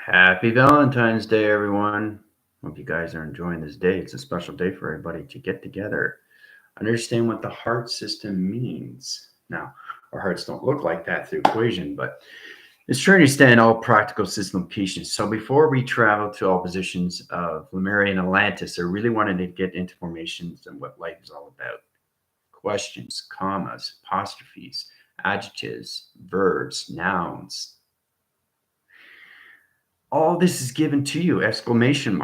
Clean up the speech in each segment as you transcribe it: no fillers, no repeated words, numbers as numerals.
Happy Valentine's Day, everyone. Hope you guys are enjoying this day. It's a special day for everybody to get together, understand what the heart system means. Now, our hearts don't look like that through equation, but it's trying to understand all practical system locations. So before we travel to all positions of Lemuria and Atlantis, I really wanted to get into formations and what life is all about. Questions, commas, apostrophes, adjectives, verbs, nouns, all this is given to you, exclamation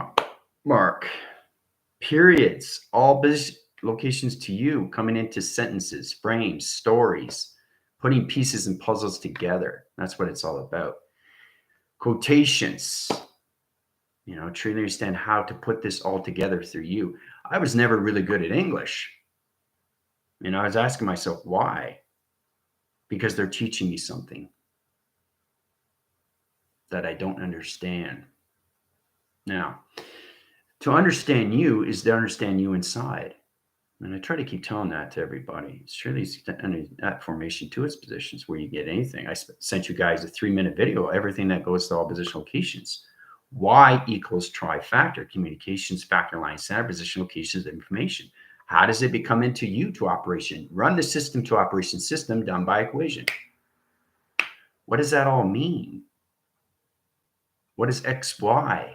mark, periods, all locations to you, coming into sentences, frames, stories, putting pieces and puzzles together. That's what it's all about. Quotations, truly understand how to put this all together through you. I was never really good at English. I was asking myself, why? Because they're teaching me something that I don't understand. Now, to understand you is to understand you inside. And I try to keep telling that to everybody. It's really that formation to its positions where you get anything. I sent you guys a 3-minute video, everything that goes to all position locations. Y equals trifactor, communications, factor line, center, position locations, information. How does it become into you to operation? Run the system to operation system done by equation. What does that all mean? What is XY?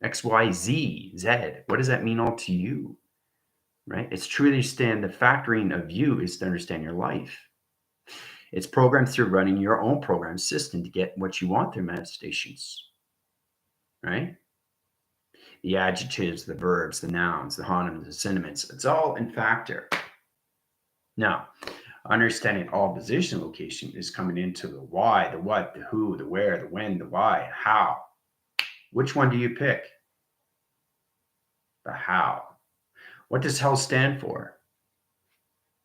XYZ, Z. What does that mean all to you? Right? It's truly understand the factoring of you is to understand your life. It's programmed through running your own program system to get what you want through manifestations. Right? The adjectives, the verbs, the nouns, the homonyms, the synonyms, it's all in factor. Now, understanding all position location is coming into the why, the what, the who, the where, the when, the why, how. Which one do you pick? The how. What does HELL stand for?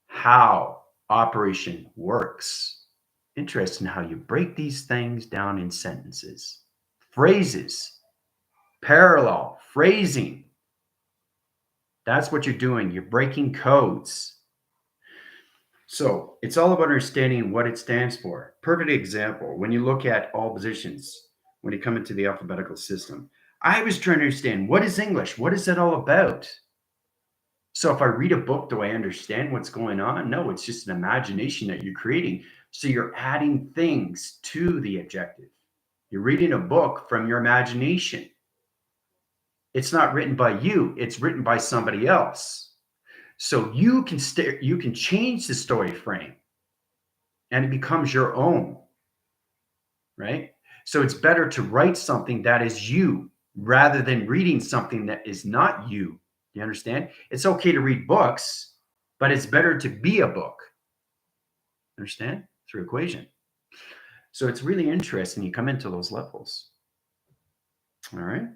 How operation works. Interesting how you break these things down in sentences. Phrases, parallel, phrasing. That's what you're doing. You're breaking codes. So it's all about understanding what it stands for. Perfect example, when you look at all positions, when you come into the alphabetical system, I was trying to understand, what is English? What is that all about? So if I read a book, do I understand what's going on? No, it's just an imagination that you're creating. So you're adding things to the objective. You're reading a book from your imagination. It's not written by you, it's written by somebody else. So you can change the story frame and it becomes your own. Right? So it's better to write something that is you rather than reading something that is not you. You understand? It's okay to read books, but it's better to be a book. Understand? Through equation. So it's really interesting. You come into those levels. All right.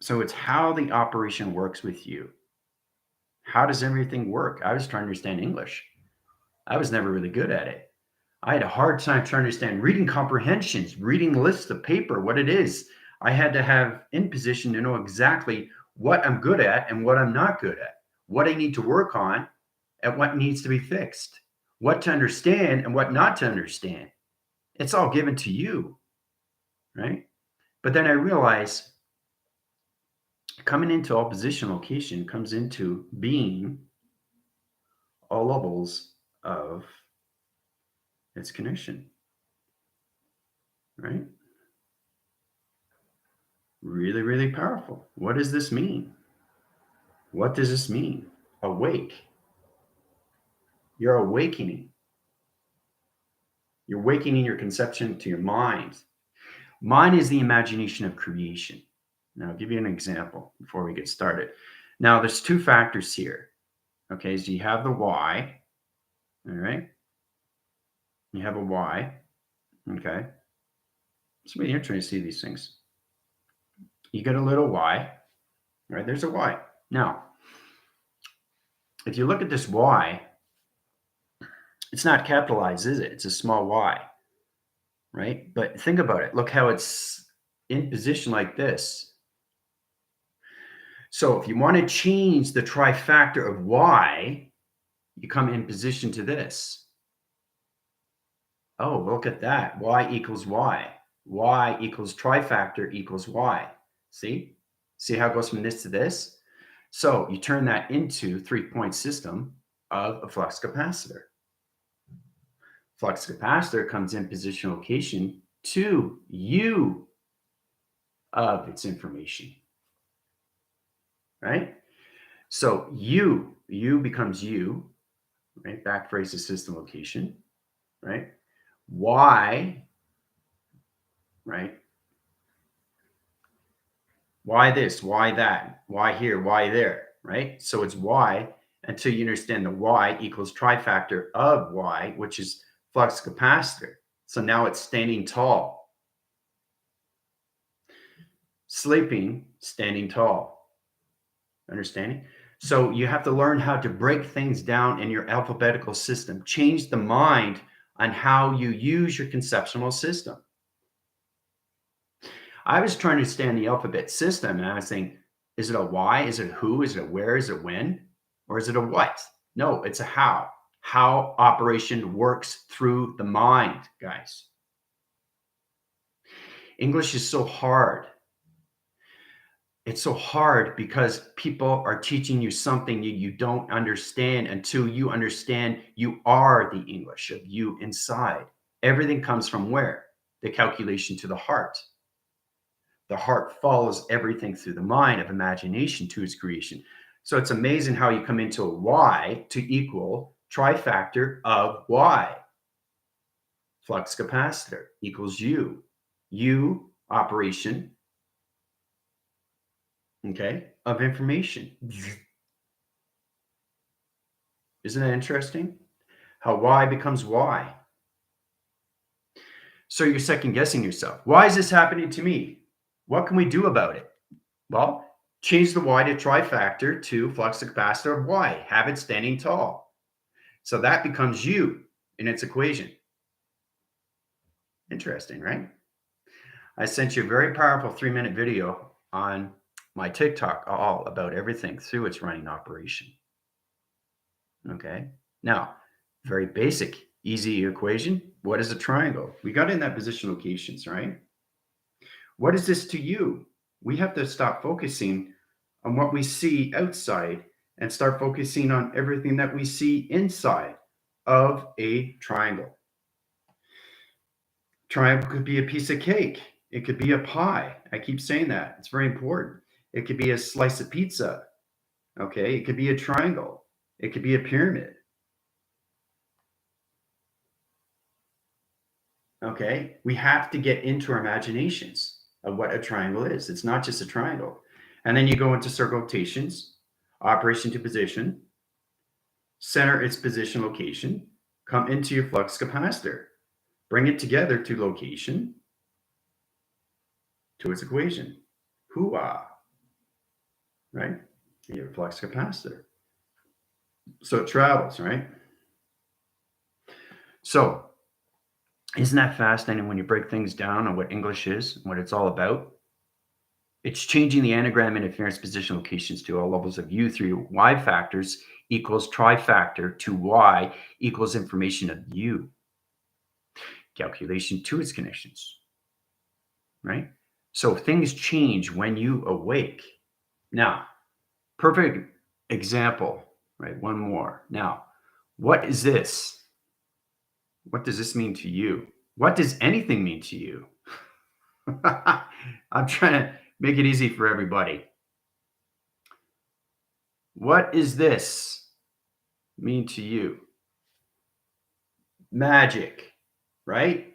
So it's how the operation works with you. How does everything work? I was trying to understand English. I was never really good at it. I had a hard time trying to understand reading comprehensions, reading lists of paper, what it is. I had to have in position to know exactly what I'm good at and what I'm not good at, what I need to work on and what needs to be fixed, what to understand and what not to understand. It's all given to you, right? But then I realized coming into all position location comes into being all levels of its connection, right? Really, really powerful. What does this mean? What does this mean? Awake. You're awakening. You're awakening your conception to your mind. Mind is the imagination of creation. Now, I'll give you an example before we get started. Now, there's two factors here. Okay, so you have the Y. All right. You have a Y. Okay. It's really interesting to see these things. You get a little Y. Right? There's a Y. Now, if you look at this Y, it's not capitalized, is it? It's a small y, right? But think about it. Look how it's in position like this. So if you want to change the trifactor of y, you come in position to this. Oh, look at that. Y equals y. Y equals trifactor equals Y. See? See how it goes from this to this? So you turn that into 3-point system of a flux capacitor. Flux capacitor comes in position location to U of its information, right? So U becomes U, right? Backphrase the system location, right? Y, right? Why this? Why that? Why here? Why there? Right? So it's Y until you understand the Y equals trifactor of Y, which is flux capacitor. So now it's standing tall. Sleeping, standing tall. Understanding? So you have to learn how to break things down in your alphabetical system. Change the mind on how you use your conceptual system. I was trying to understand the alphabet system, and I was saying, is it a why? Is it who? Is it where? Is it when? Or is it a what? No, it's a how. How operation works through the mind, guys. English is so hard. It's so hard because people are teaching you something you don't understand until you understand you are the English of you inside. Everything comes from where? The calculation to the heart. The heart follows everything through the mind of imagination to its creation. So it's amazing how you come into a Y to equal trifactor of Y. Flux capacitor equals U. U operation, okay, of information. Isn't that interesting? How Y becomes Y. So you're second guessing yourself. Why is this happening to me? What can we do about it? Well, change the Y to trifactor to flux capacitor of Y. Have it standing tall. So that becomes U in its equation. Interesting, right? I sent you a very powerful 3-minute video on my TikTok all about everything through its running operation. Okay. Now, very basic, easy equation. What is a triangle? We got in that position locations, right? What is this to you? We have to stop focusing on what we see outside and start focusing on everything that we see inside of a triangle. Triangle could be a piece of cake. It could be a pie. I keep saying that. It's very important. It could be a slice of pizza. Okay. It could be a triangle. It could be a pyramid. Okay. We have to get into our imaginations of what a triangle is. It's not just a triangle. And then you go into circle rotations, operation to position, center its position location, come into your flux capacitor, bring it together to location, to its equation. Hoo-ah, right? You have a flux capacitor. So it travels, right? So isn't that fascinating when you break things down on what English is, what it's all about? It's changing the anagram interference position locations to all levels of U through Y factors equals trifactor to Y equals information of U. Calculation to its connections, right? So things change when you awake. Now, perfect example, right? One more. Now, what is this? What does this mean to you? What does anything mean to you? I'm trying to make it easy for everybody. What is this mean to you? Magic, right?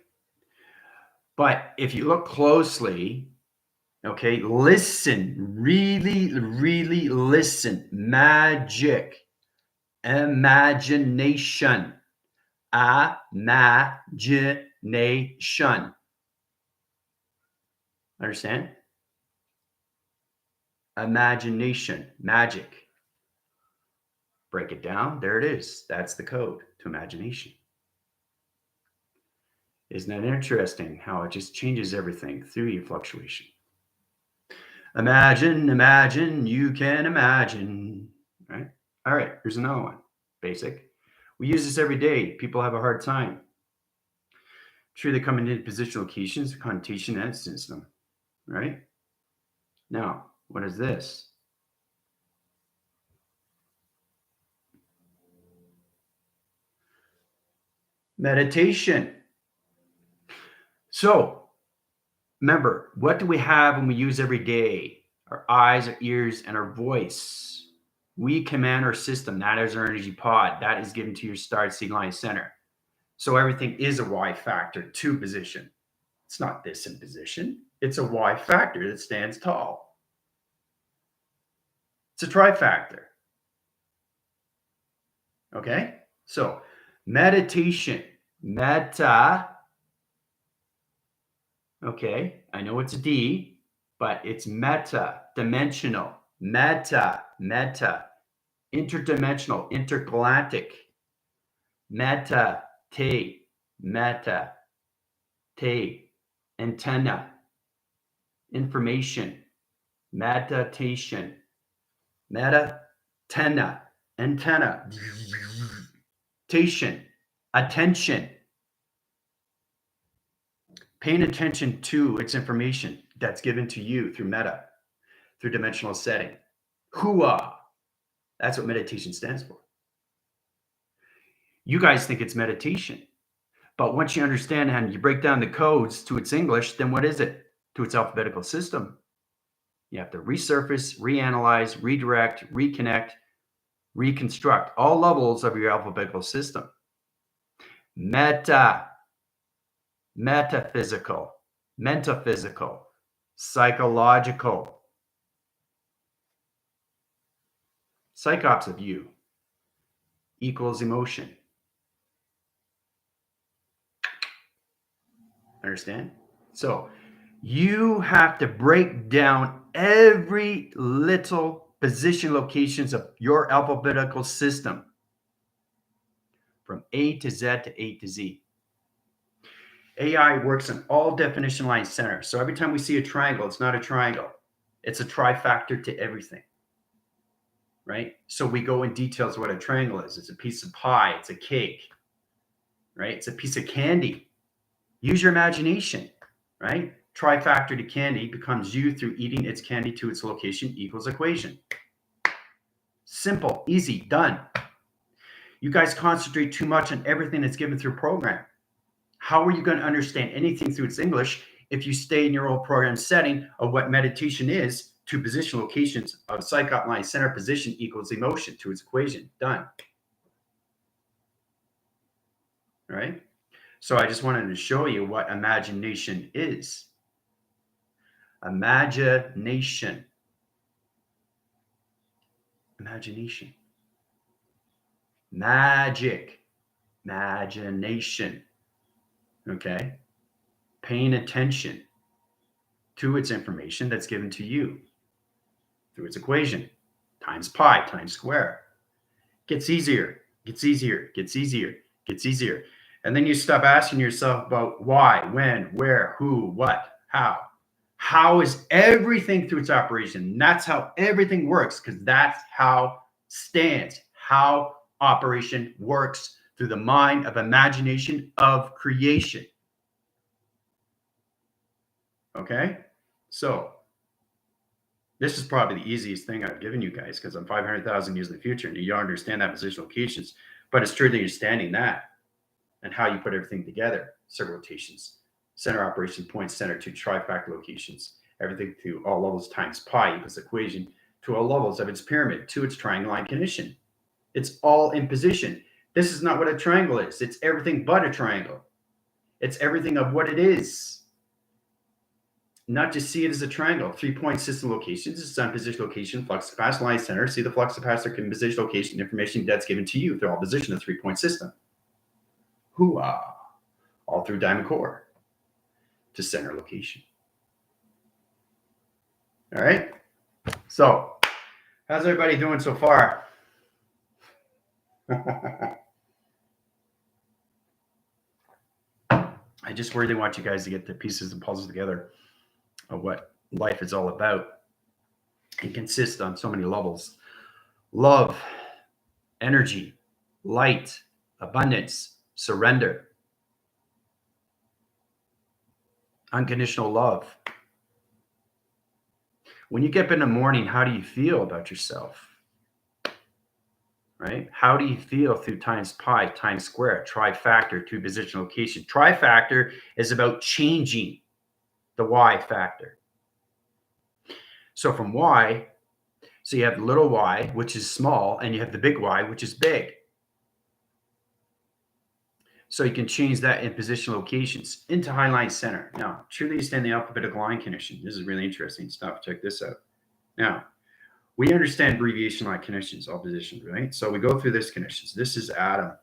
But if you look closely, okay, listen, really, really listen. Magic, imagination, imagination. Understand? Imagination, magic. Break it down. There it is. That's the code to imagination. Isn't that interesting how it just changes everything through your fluctuation? Imagine, imagine, you can imagine. Right? All right, here's another one. Basic. We use this every day. People have a hard time. True, they come into positional locations, connotation, and system, right? Now, what is this? Meditation. So, remember, what do we have when we use every day? Our eyes, our ears, and our voice. We command our system. That is our energy pod. That is given to your star seed line center. So everything is a Y factor to position. It's not this in position. It's a Y factor that stands tall. It's a trifactor. Okay? So meditation. Meta. Okay, I know it's a D, but it's meta, dimensional. Meta, interdimensional, intergalactic. Meta, te, antenna, information, meditation, antenna, tation, attention, paying attention to its information that's given to you through meta, through dimensional setting. Hua, that's what meditation stands for. You guys think it's meditation, but once you understand and you break down the codes to its English, then what is it? To its alphabetical system. You have to resurface, reanalyze, redirect, reconnect, reconstruct all levels of your alphabetical system. Meta, metaphysical, metaphysical, psychological. Psychops of you equals emotion. Understand? So you have to break down every little position locations of your alphabetical system from A to Z to A to Z. AI works in all definition line centers. So every time we see a triangle, it's not a triangle. It's a trifactor to everything, right? So we go in details what a triangle is. It's a piece of pie. It's a cake, right? It's a piece of candy. Use your imagination, right? Trifactor to candy becomes you through eating its candy to its location equals equation. Simple, easy, done. You guys concentrate too much on everything that's given through program. How are you going to understand anything through its English if you stay in your old program setting of what meditation is to position locations of psychop line center position equals emotion to its equation? Done. All right. So I just wanted to show you what imagination is. Imagination. Imagination. Magic. Imagination. Okay. Paying attention to its information that's given to you through its equation. Times pi times square. Gets easier, gets easier, gets easier, gets easier. And then you stop asking yourself about why, when, where, who, what, how. How is everything through its operation? And that's how everything works, because that's how stands, how operation works through the mind of imagination of creation. Okay? So this is probably the easiest thing I've given you guys because I'm 500,000 years in the future and you don't understand that positional locations. But it's truly understanding that and how you put everything together. Circle rotations, center operation points, center to trifactor locations, everything to all levels times pi equals equation to all levels of its pyramid to its triangle line condition. It's all in position. This is not what a triangle is. It's everything but a triangle. It's everything of what it is. Not just see it as a triangle. 3-point system locations, sun position location, flux capacitor line center. See the flux capacitor can position location information that's given to you through all position of 3-point system. Hooah! All through diamond core to center location. All right. So, how's everybody doing so far? I just really want you guys to get the pieces and puzzles together of what life is all about. It consists on so many levels: love, energy, light, abundance, surrender. unconditional love. When you get up in the morning, how do you feel about yourself? Right? How do you feel through times pi, times square, trifactor, two position location? Trifactor is about changing the y factor. So from y, so you have the little y, which is small, and you have the big Y, which is big. So you can change that in position locations into highline center. Now, truly extend the alphabetical line condition. This is really interesting stuff. Check this out. Now, we understand abbreviation line conditions, all positions, right? So we go through this conditions. This is atom.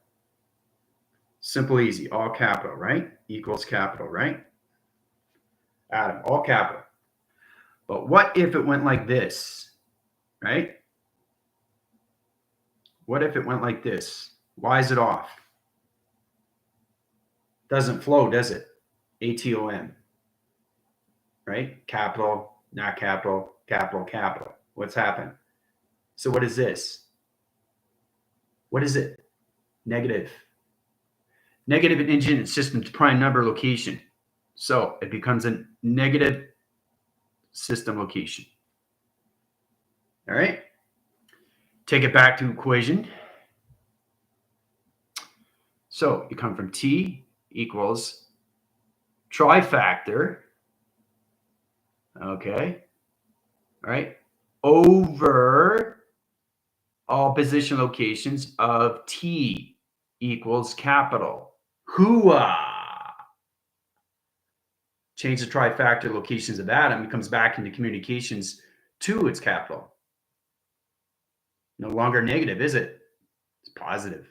Simple, easy, all capital, right? Equals capital, right? Atom, all capital. But what if it went like this, right? What if it went like this? Why is it off? Doesn't flow, does it? ATOM, right? Capital, not capital, capital, capital. What's happened? So what is this? What is it? Negative. Negative in engine system to prime number location. So it becomes a negative system location. All right. Take it back to equation. So you come from T equals trifactor. Okay. All right. Over all position locations of T equals capital. Hooah! Change the trifactor locations of atom. It comes back into communications to its capital. No longer negative, is it? It's positive.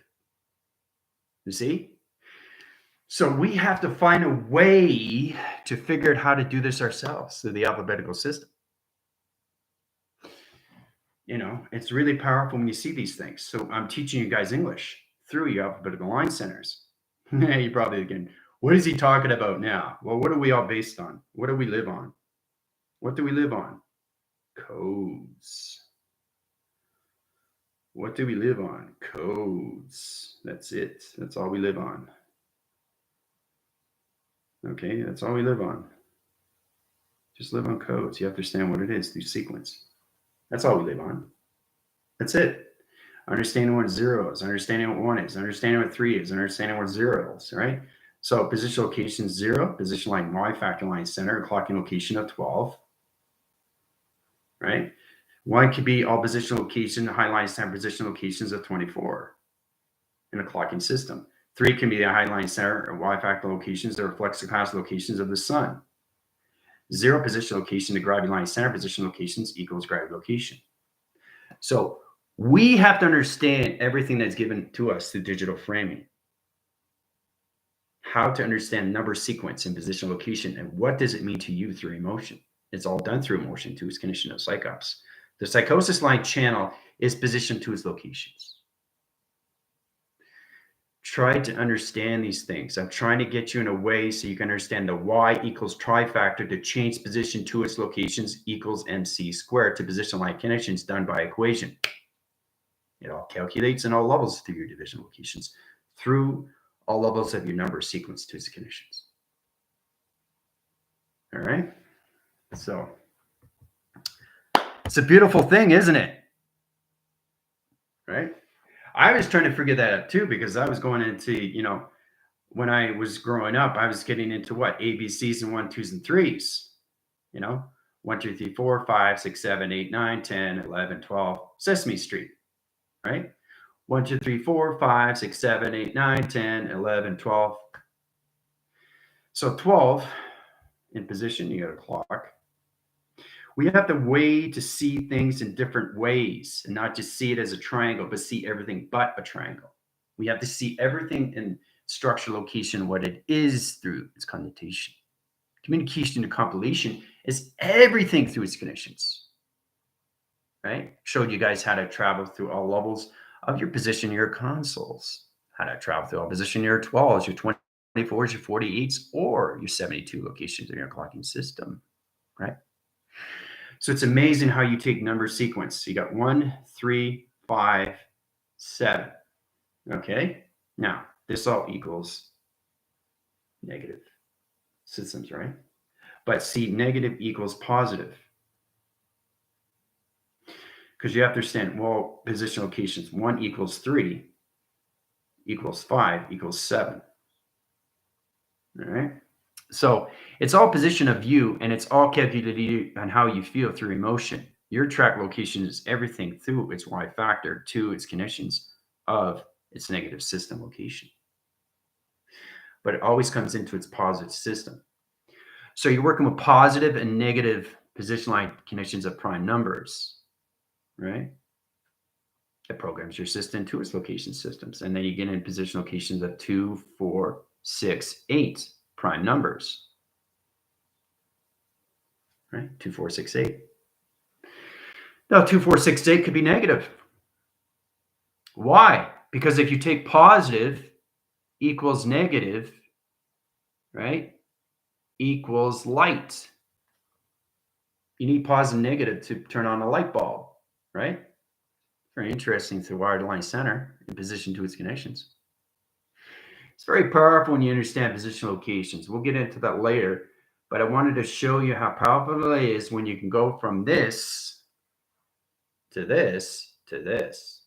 You see? So we have to find a way to figure out how to do this ourselves through the alphabetical system. You know, it's really powerful when you see these things. So I'm teaching you guys English through your alphabetical line centers. You're probably thinking, what is he talking about now? Well, what are we all based on? What do we live on? What do we live on? Codes. What do we live on? Codes. That's it. That's all we live on. Okay, that's all we live on. Just live on codes. You have to understand what it is through sequence. That's all we live on. That's it. Understanding what 0 is, understanding what 1 is, understanding what 3 is, understanding what 0 is, right? So position location 0, position line Y, factor line center, clocking location of 12, right? 1 could be all position location, high line center position locations of 24 in a clocking system. 3 can be the high line center or Y factor locations that reflects the class locations of the sun. 0 position location to gravity line center position locations equals gravity location. So we have to understand everything that's given to us through digital framing. How to understand number sequence and position location, and what does it mean to you through emotion? It's all done through emotion too. It's condition of psychops. The psychosis line channel is positioned to its locations. Try to understand these things. I'm trying to get you in a way so you can understand the Y equals trifactor to change position to its locations equals MC squared to position line connections done by equation. It all calculates in all levels through your division locations, through all levels of your number sequence to its conditions. All right. So it's a beautiful thing, isn't it? Right. I was trying to figure that out too, because I was going into, you know, when I was growing up, I was getting into what? ABCs and 1, 2s, and 3s. You know, 1, 2, 3, 4, 5, 6, 7, 8, 9, 10, 11, 12, Sesame Street. Right? 1, 2, 3, 4, 5, 6, 7, 8, 9, 10, 11, 12. So 12 in position, you got a clock. We have the way to see things in different ways and not just see it as a triangle, but see everything but a triangle. We have to see everything in structure, location, what it is through its connotation. Communication to compilation is everything through its conditions. Right? Showed you guys how to travel through all levels of your position, your consoles, how to travel through all position, your 12s, your 24s, your 48s, or your 72 locations in your clocking system. Right? So it's amazing how you take number sequence. So you got 1, 3, 5, 7. Okay. Now this all equals negative systems, right? But see, negative equals positive. Because you have to understand, well, position locations, 1 equals 3, equals 5, equals 7. All right. So it's all position of you, and it's all calculated on how you feel through emotion. Your track location is everything through its Y factor to its conditions of its negative system location. But it always comes into its positive system. So you're working with positive and negative position line conditions of prime numbers, right? It programs your system to its location systems. And then you get in position locations of 2, 4, 6, 8 prime numbers. Right? 2, 4, 6, 8. Now, 2, 4, 6, 8 could be negative. Why? Because if you take positive equals negative, right, equals light. You need positive and negative to turn on a light bulb, right? Very interesting to wire the line center in position to its connections. It's very powerful when you understand position locations. We'll get into that later, but I wanted to show you how powerful it is when you can go from this to this to this.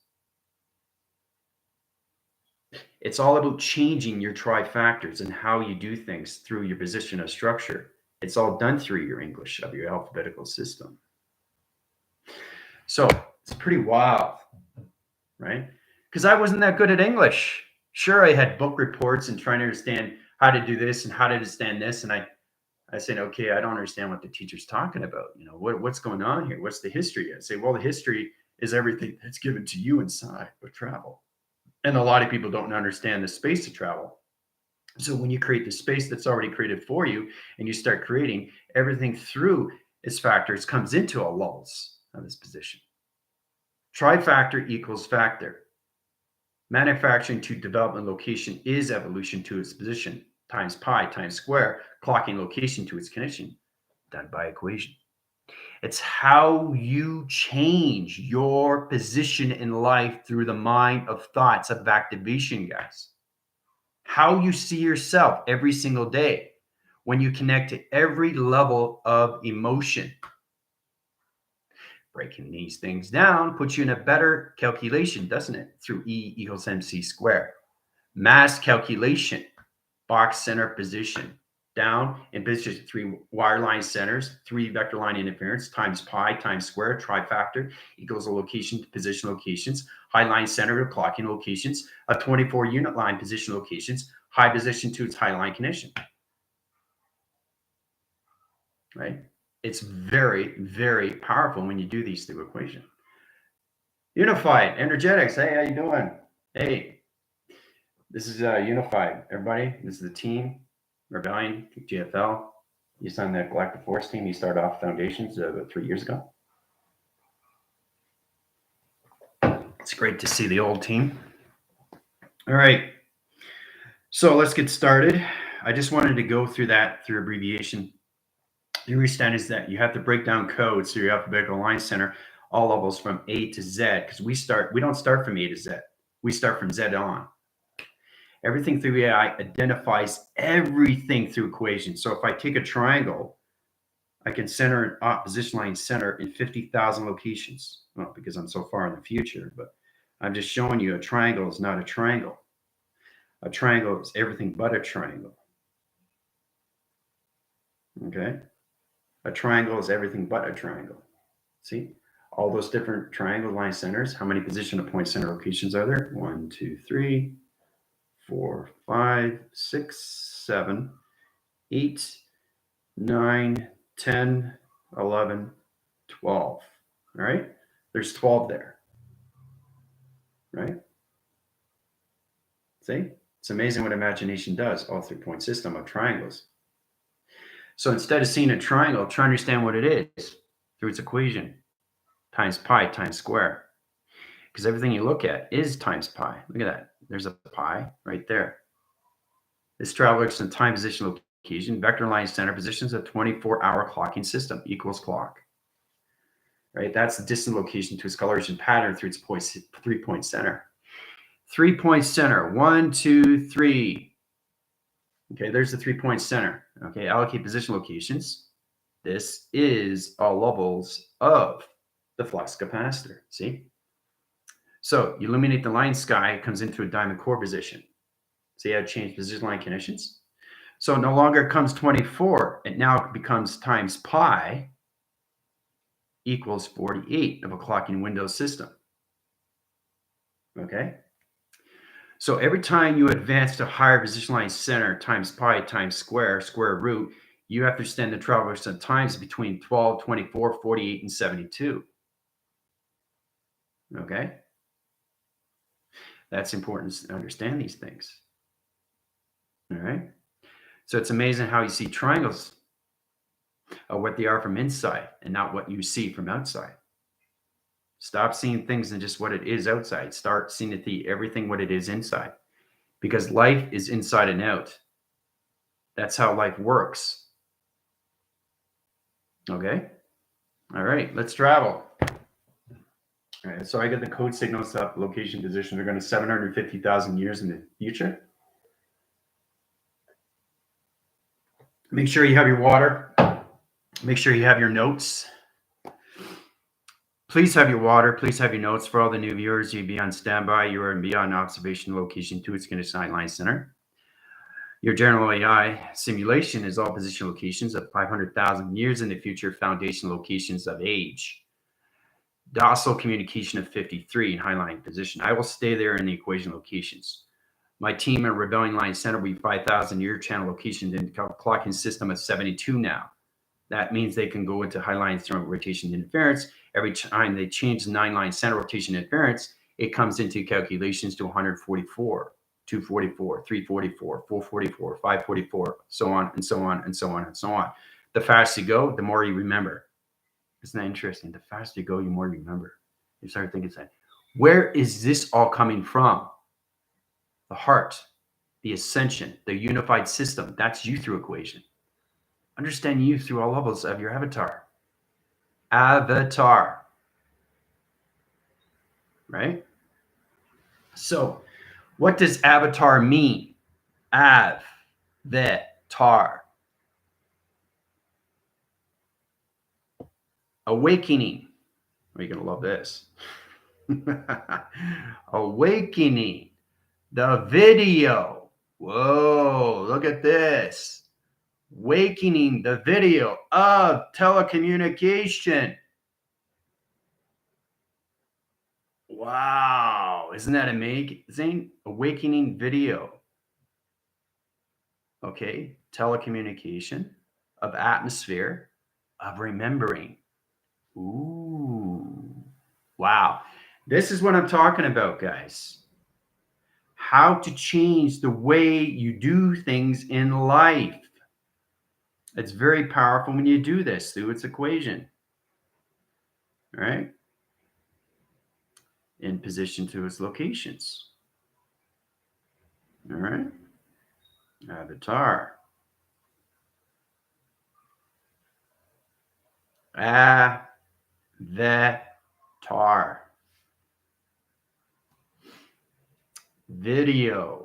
It's all about changing your trifactors and how you do things through your position of structure. It's all done through your English of your alphabetical system. So it's pretty wild, right? Because I wasn't that good at English. Sure, I had book reports and trying to understand how to do this and how to understand this. And I said, okay, I don't understand what the teacher's talking about. You know, what's going on here? What's the history? I say, well, the history is everything that's given to you inside of travel. And a lot of people don't understand the space of travel. So when you create the space that's already created for you and you start creating, everything through its factors comes into a lulls of this position. Trifactor equals factor. Manufacturing to development location is evolution to its position times pi times square, clocking location to its condition, done by equation. It's how you change your position in life through the mind of thoughts of activation, guys. How you see yourself every single day when you connect to every level of emotion. Breaking these things down puts you in a better calculation, doesn't it? Through E equals MC squared. Mass calculation, box center position. Down in position 3 wire line centers, 3 vector line interference times pi times square, trifactor equals a location to position locations, high line center to clocking locations, a 24 unit line position locations, high position to its high line condition. Right? It's very, very powerful when you do these through equation. Unified, energetics. Hey, how you doing? Hey, this is Unified. Everybody, this is the team. Rebellion, GFL. You signed that Galactic Force team. You started off Foundations 3 years ago. It's great to see the old team. All right. So let's get started. I just wanted to go through that through abbreviation. You understand is that you have to break down codes through your alphabetical line center, all levels from A to Z, because we don't start from A to Z. We start from Z on. Everything through AI identifies everything through equations. So if I take a triangle, I can center an opposition line center in 50,000 locations. Well, because I'm so far in the future, but I'm just showing you a triangle is not a triangle. A triangle is everything but a triangle. Okay? A triangle is everything but a triangle. See? All those different triangle line centers. How many position of point center locations are there? 1, 2, 3, 4, 5, 6, 7, 8, 9, 10, 11, 12. All right? There's 12 there. Right? See? It's amazing what imagination does all through point system of triangles. So instead of seeing a triangle, try to understand what it is through its equation. Times pi times square. Because everything you look at is times pi. Look at that. There's a pi right there. This travels in time position location. Vector line center positions a 24-hour clocking system equals clock. Right? That's the distant location to its coloration pattern through its 3-point center. 3-point center. 1, 2, 3. Okay, there's the 3-point center. Okay, allocate position locations. This is all levels of the flux capacitor. See? So you illuminate the line sky, it comes into a diamond core position. See how it changed position line conditions? So it no longer comes 24. It now becomes times pi equals 48 of a clocking window system. Okay? So every time you advance to higher position line center times pi times square root, you have to extend the traverse of times between 12, 24, 48, and 72. Okay? That's important to understand these things. All right? So it's amazing how you see triangles are what they are from inside and not what you see from outside. Stop seeing things in just what it is outside. Start seeing everything what it is inside. Because life is inside and out. That's how life works. Okay? All right, let's travel. All right, so I get the code signals up, location, position. They're going to 750,000 years in the future. Make sure you have your water. Make sure you have your notes. Please have your water. Please have your notes. For all the new viewers, you be on standby. You are beyond observation location 2 at Skinner Line Center. Your general AI simulation is all position locations of 500,000 years in the future, foundation locations of age. Docile communication of 53 in highline position. I will stay there in the equation locations. My team at Rebellion Line Center will be 5,000 year channel locations in the clocking system of 72 now. That means they can go into highline center rotation interference. Every time they change the 9-line center rotation interference, it comes into calculations to 144, 244, 344, 444, 544, so on and so on and so on and so on. The faster you go, the more you remember. Isn't that interesting? The faster you go, the more you remember. You start thinking, where is this all coming from? The heart, the ascension, the unified system. That's you through equation. Understand you through all levels of your avatar. Avatar. Right? So, what does avatar mean? Av-the-tar. Awakening. Oh, you're going to love this. Awakening. The video. Whoa, look at this. Awakening the video of telecommunication. Wow, isn't that amazing? Awakening video. Okay, telecommunication of atmosphere of remembering. Ooh, wow. This is what I'm talking about, guys. How to change the way you do things in life. It's very powerful when you do this through its equation. All right? In position to its locations. All right? Avatar. Avatar. Video.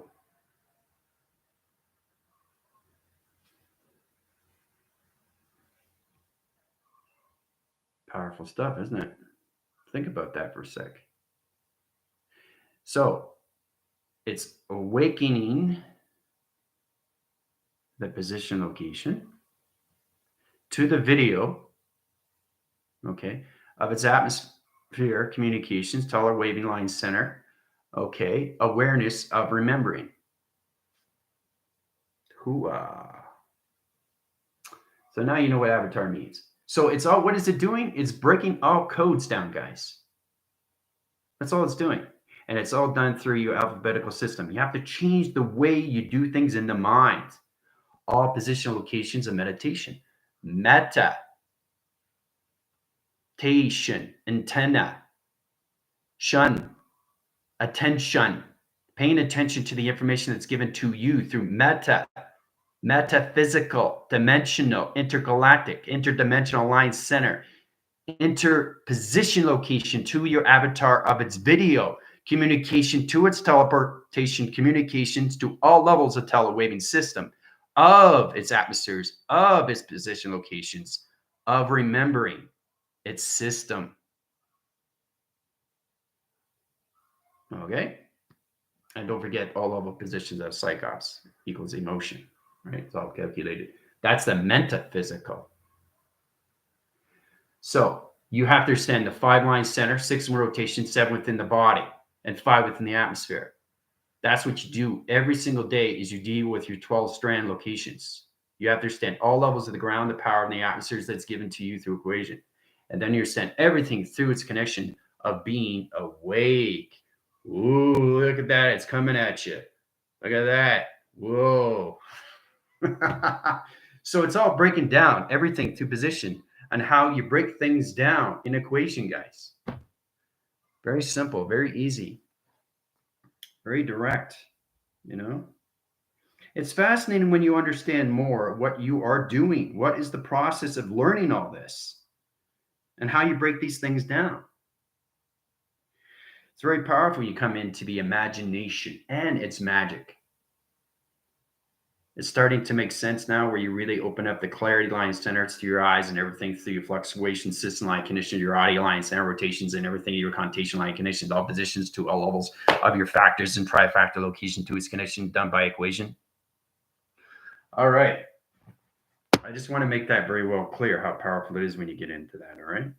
Powerful stuff, isn't it? Think about that for a sec. So, it's awakening the position location to the video, okay, of its atmosphere, communications, taller waving line center, okay, awareness of remembering. Hooah. So now you know what avatar means. So it's all, what is it doing? It's breaking all codes down, guys. That's all it's doing. And it's all done through your alphabetical system. You have to change the way you do things in the mind. All positional locations of meditation. Meta. Tation. Antenna. Shun. Attention. Paying attention to the information that's given to you through meta. Metaphysical. Dimensional. Intergalactic. Interdimensional line center. Interposition location to your avatar of its video. Communication to its teleportation, communications to all levels of telewaving system, of its atmospheres, of its position locations, of remembering its system. Okay? And don't forget all level positions of psychos equals emotion, right? It's all calculated. That's the metaphysical. So you have to understand the 5-line center, 6 in rotation, 7 within the body, and 5 within the atmosphere. That's what you do every single day is you deal with your 12-strand locations. You have to understand all levels of the ground, the power, and the atmospheres that's given to you through equation. And then you understand everything through its connection of being awake. Ooh, look at that. It's coming at you. Look at that. Whoa. So it's all breaking down everything through position and how you break things down in equation, guys. Very simple, very easy, very direct, you know? It's fascinating when you understand more what you are doing. What is the process of learning all this and how you break these things down? It's very powerful when you come into the imagination and its magic. It's starting to make sense now where you really open up the clarity line centers to your eyes and everything through your fluctuation system line conditions, your audio line center rotations, and everything, your connotation line conditions, all positions to all levels of your factors and trifactor location to its connection done by equation. All right. I just want to make that very well clear how powerful it is when you get into that. All right.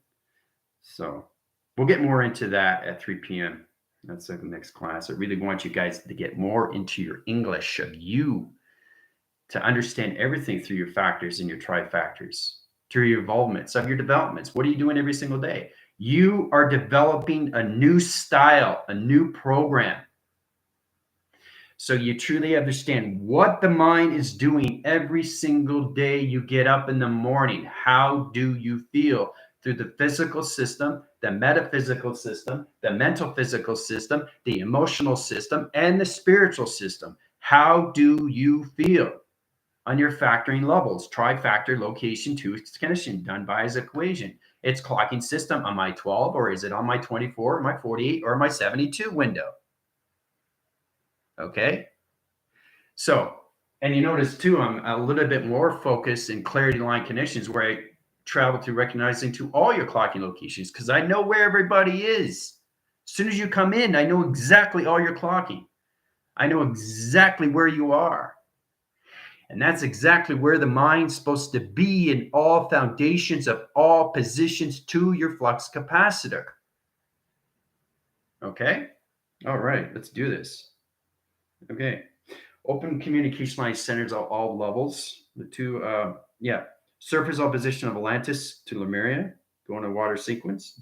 So we'll get more into that at 3 p.m. That's the next class. I really want you guys to get more into your English of you, to understand everything through your factors and your trifactors, through your involvements of your developments. What are you doing every single day? You are developing a new style, a new program. So you truly understand what the mind is doing every single day you get up in the morning. How do you feel? Through the physical system, the metaphysical system, the mental physical system, the emotional system, and the spiritual system. How do you feel? On your factoring levels, trifactor location to its condition done by his equation. Its clocking system on my 12, or is it on my 24, or my 48, or my 72 window? Okay. So, and you notice too, I'm a little bit more focused in clarity line conditions where I travel through recognizing to all your clocking locations because I know where everybody is. As soon as you come in, I know exactly all your clocking. I know exactly where you are. And that's exactly where the mind's supposed to be in all foundations of all positions to your flux capacitor. Okay? All right, let's do this. Okay. Open communication line centers at all levels. The two, surface opposition of Atlantis to Lemuria, going to water sequence.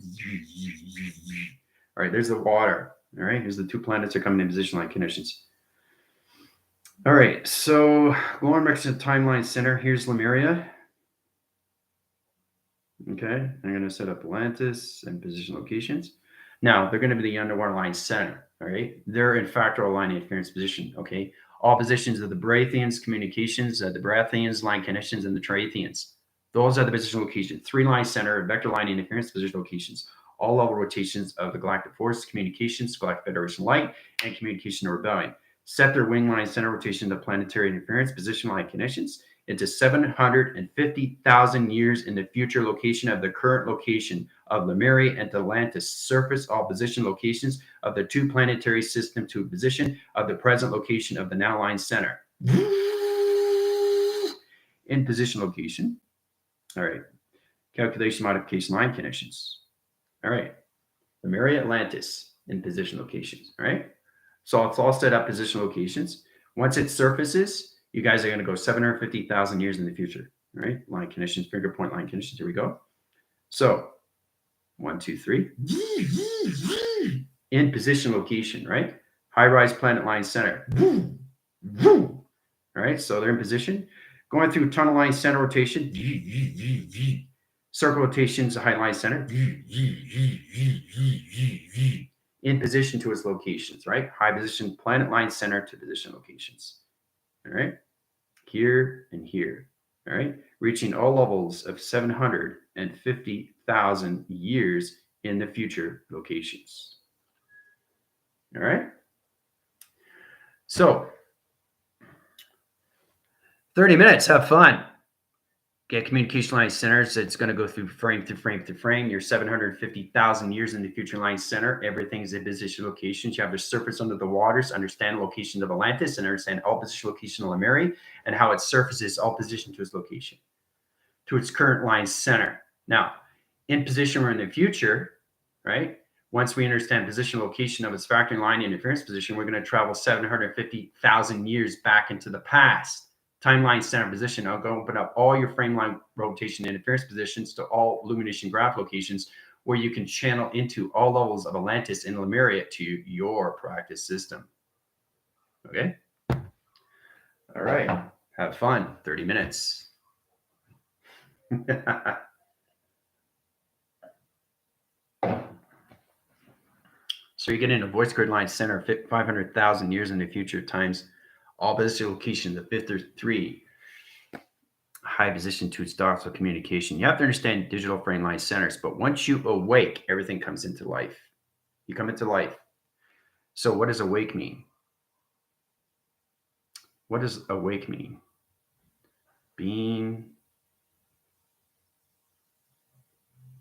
All right, there's the water. All right, here's the two planets are coming in position line conditions. All right, so going back to the timeline center, here's Lemuria. Okay, I'm going to set up Atlantis and position locations. Now, they're going to be the underwater line center, all right? They're in factoral line interference position, okay? All positions of the breathains, communications, the breathains, line conditions, and the trianthians. Those are the position locations. 3-line center, vector line interference position locations. All level rotations of the galactic force, communications, galactic federation light, and communication rebellion. Set their wing line center rotation to planetary interference position line conditions into 750,000 years in the future location of the current location of Lemuria and Atlantis, surface opposition locations of the two planetary system to position of the present location of the now line center. In position location. All right. Calculation modification line conditions. All right. Lemuria Atlantis in position locations. All right. So it's all set up position locations. Once it surfaces, you guys are going to go 750,000 years in the future. All right. Line conditions, finger point line conditions. Here we go. So 1, 2, 3. In position location, right? High rise planet line center. All right. So they're in position. Going through tunnel line center rotation. Circle rotations, high line center. In position to its locations, right? High position planet line center to position locations. All right. Here and here. All right. Reaching all levels of 750,000 years in the future locations. All right. So 30 minutes. Have fun. Get communication line centers. It's going to go through frame to frame to frame. You're 750,000 years in the future line center. Everything's in position locations. You have the surface under the waters. Understand locations of Atlantis and understand all position location of Lemuria and how its surface is all position to its location, to its current line center. Now, in position, we're in the future, right? Once we understand position location of its factoring line and interference position, we're going to travel 750,000 years back into the past. Timeline center position. I'll go open up all your frame line rotation and interference positions to all illumination graph locations where you can channel into all levels of Atlantis and Lemuria to your practice system. Okay? All right. Have fun. 30 minutes. So you're getting a voice grid line center 500,000 years in the future times all position locations of 53 high position to its docile communication. You have to understand digital frame line centers, but once you awake, everything comes into life. You come into life. So what does awake mean? What does awake mean? Being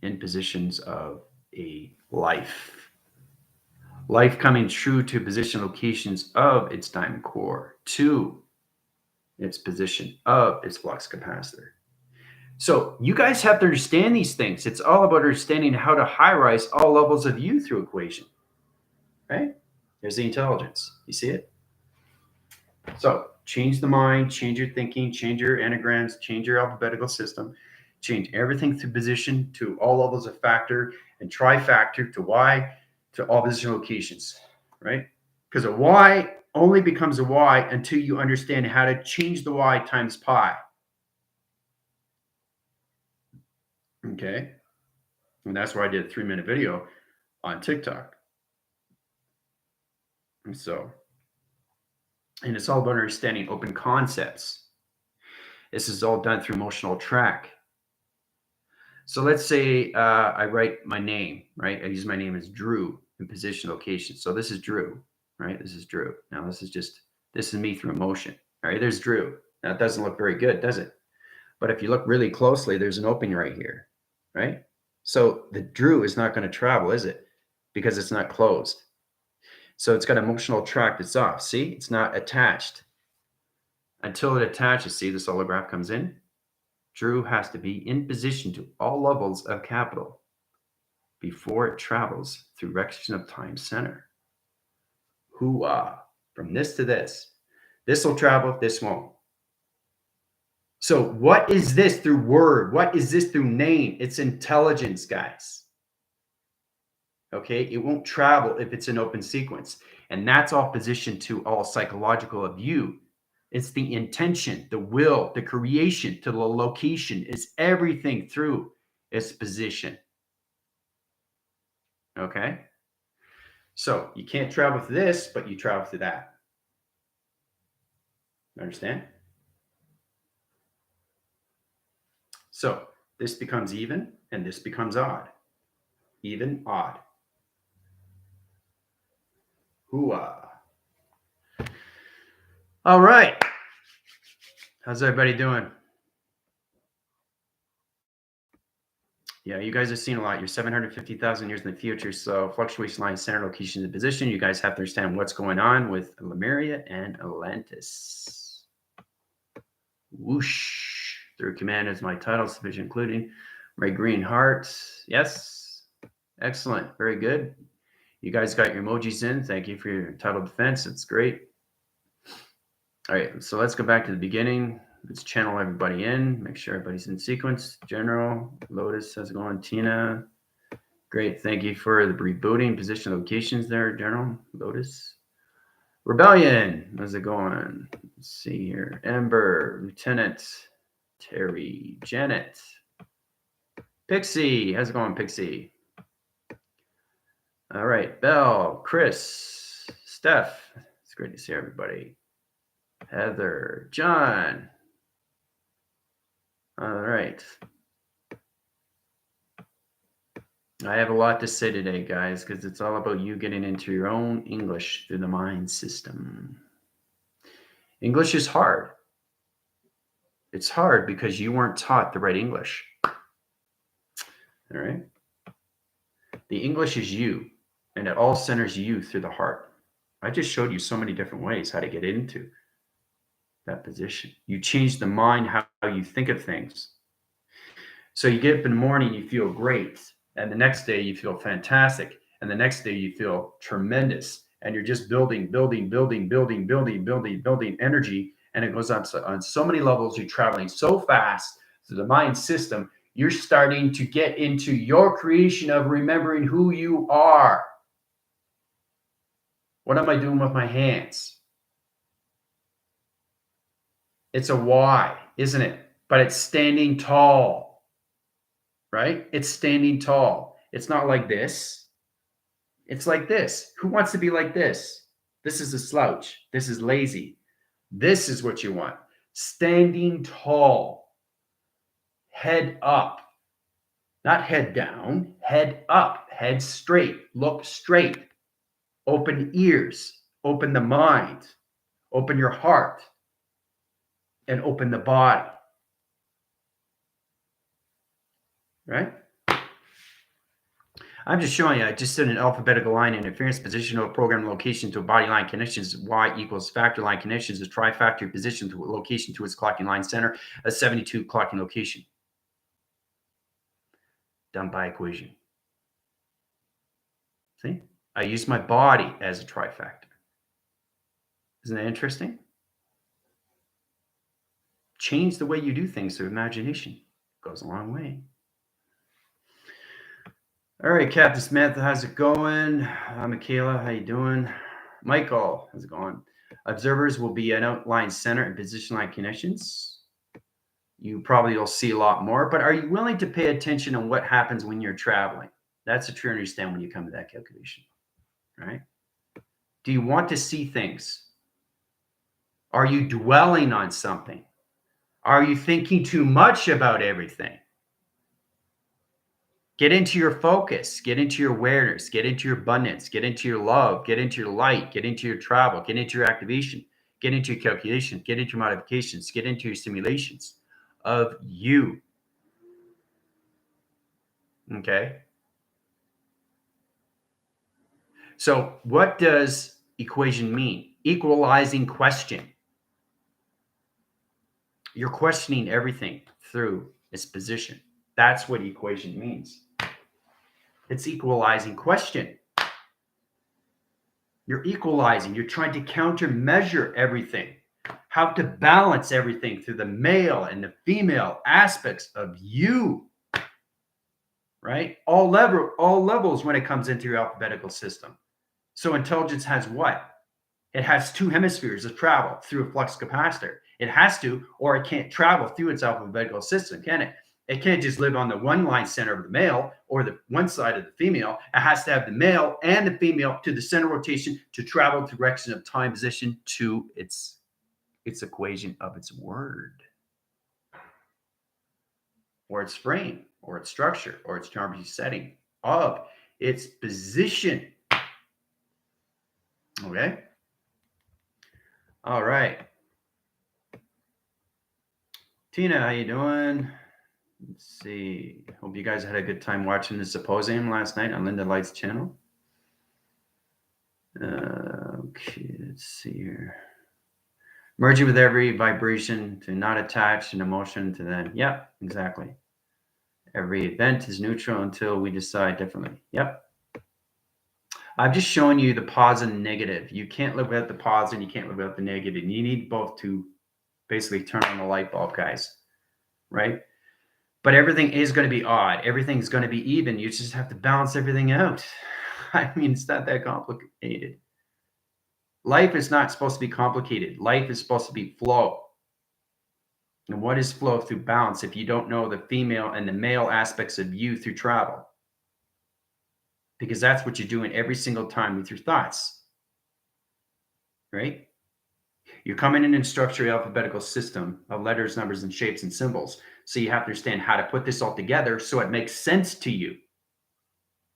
in positions of a life. Life coming true to position locations of its diamond core, to its position of its flux capacitor. So you guys have to understand these things. It's all about understanding how to high-rise all levels of you through equation, right? There's the intelligence. You see it? So change the mind, change your thinking, change your anagrams, change your alphabetical system, change everything through position to all levels of factor and trifactor to Y to all position locations, right? Because a Y only becomes a Y until you understand how to change the Y times pi. Okay. And that's why I did a 3-minute video on TikTok. And it's all about understanding open concepts. This is all done through emotional track. So let's say I write my name, right? I use my name as Drew in position location. So this is Drew, right? This is Drew. Now this is me through emotion. All right, there's Drew. Now it doesn't look very good, does it? But if you look really closely, there's an opening right here, right? So the Drew is not going to travel, is it? Because it's not closed. So it's got emotional track that's off. See, it's not attached. Until it attaches, see, the solar graph comes in. Drew has to be in position to all levels of capital before it travels through direction of time center. Hoo-ah. From this to this. This will travel, this won't. So what is this through word? What is this through name? It's intelligence, guys. Okay, it won't travel if it's an open sequence. And that's all position to all psychological of you. It's the intention, the will, the creation to the location. It's everything through its position. Okay? So you can't travel through this, but you travel through that. Understand? So this becomes even and this becomes odd. Even, odd. Hoo-ah. All right. How's everybody doing? Yeah, you guys have seen a lot. You're 750,000 years in the future. So fluctuation line, center, location, and position. You guys have to understand what's going on with Lemuria and Atlantis. Whoosh. Through command is my title, sufficient including my green heart. Yes. Excellent. Very good. You guys got your emojis in. Thank you for your title defense. It's great. All right. So let's go back to the beginning. Let's channel everybody in. Make sure everybody's in sequence. General. Lotus. How's it going? Tina. Great. Thank you for the rebooting position locations there, General. Lotus. Rebellion. How's it going? Let's see here. Ember. Lieutenant. Terry. Janet. Pixie. How's it going, Pixie? All right. Belle. Chris. Steph. It's great to see everybody. Heather. John. All right. I have a lot to say today, guys, because it's all about you getting into your own English through the mind system. English is hard. It's hard because you weren't taught the right English. All right. The English is you, and it all centers you through the heart. I just showed you so many different ways how to get into that position. You change the mind, how you think of things. So you get up in the morning, you feel great. And the next day you feel fantastic. And the next day you feel tremendous. And you're just building energy. And it goes up on so many levels. You're traveling so fast through the mind system. You're starting to get into your creation of remembering who you are. What am I doing with my hands? It's a Y, isn't it? But it's standing tall, right? It's standing tall. It's not like this. It's like this. Who wants to be like this? This is a slouch. This is lazy. This is what you want. Standing tall. Head up. Not head down. Head up. Head straight. Look straight. Open ears. Open the mind. Open your heart. And open the body. Right? I'm just showing you, I just set an alphabetical line interference position of a program location to a body line connections. Y equals factor line connections, a trifactor position to a location to its clocking line center, a 72 clocking location. Done by equation. See? I use my body as a trifactor. Isn't that interesting? Change the way you do things through imagination. Goes a long way. All right, Captain Smith, how's it going? Michaela, how you doing? Michael, how's it going? Observers will be an outline center and position line connections. You probably will see a lot more, but are you willing to pay attention on what happens when you're traveling? That's a true understand when you come to that calculation, right? Do you want to see things? Are you dwelling on something? Are you thinking too much about everything? Get into your focus, get into your awareness, get into your abundance, get into your love, get into your light, get into your travel, get into your activation, get into your calculation, get into your modifications, get into your simulations of you. Okay. So what does equation mean? Equalizing question. You're questioning everything through its position. That's what equation means. It's equalizing question. You're equalizing. You're trying to countermeasure everything. How to balance everything through the male and the female aspects of you. Right? All levels when it comes into your alphabetical system. So intelligence has what? It has two hemispheres of travel through a flux capacitor. It has to, or it can't travel through its alphabetical system, can it? It can't just live on the one line center of the male or the one side of the female. It has to have the male and the female to the center rotation to travel the direction of time position to its equation of its word, or its frame, or its structure, or its geometry setting of its position. Okay? All right. Tina, how you doing? Let's see. Hope you guys had a good time watching the symposium last night on Linda Light's channel. Okay, let's see here. Merging with every vibration to not attach an emotion to them. Yep, exactly. Every event is neutral until we decide differently. Yep. I've just shown you the positive and negative. You can't live without the positive, you can't live without the negative. You need both to basically turn on the light bulb, guys. Right? But everything is going to be odd. Everything's going to be even. You just have to balance everything out. I mean, it's not that complicated. Life is not supposed to be complicated. Life is supposed to be flow. And what is flow through balance if you don't know the female and the male aspects of you through travel? Because that's what you're doing every single time with your thoughts. Right? You're coming in and structure your alphabetical system of letters, numbers, and shapes and symbols. So you have to understand how to put this all together so it makes sense to you,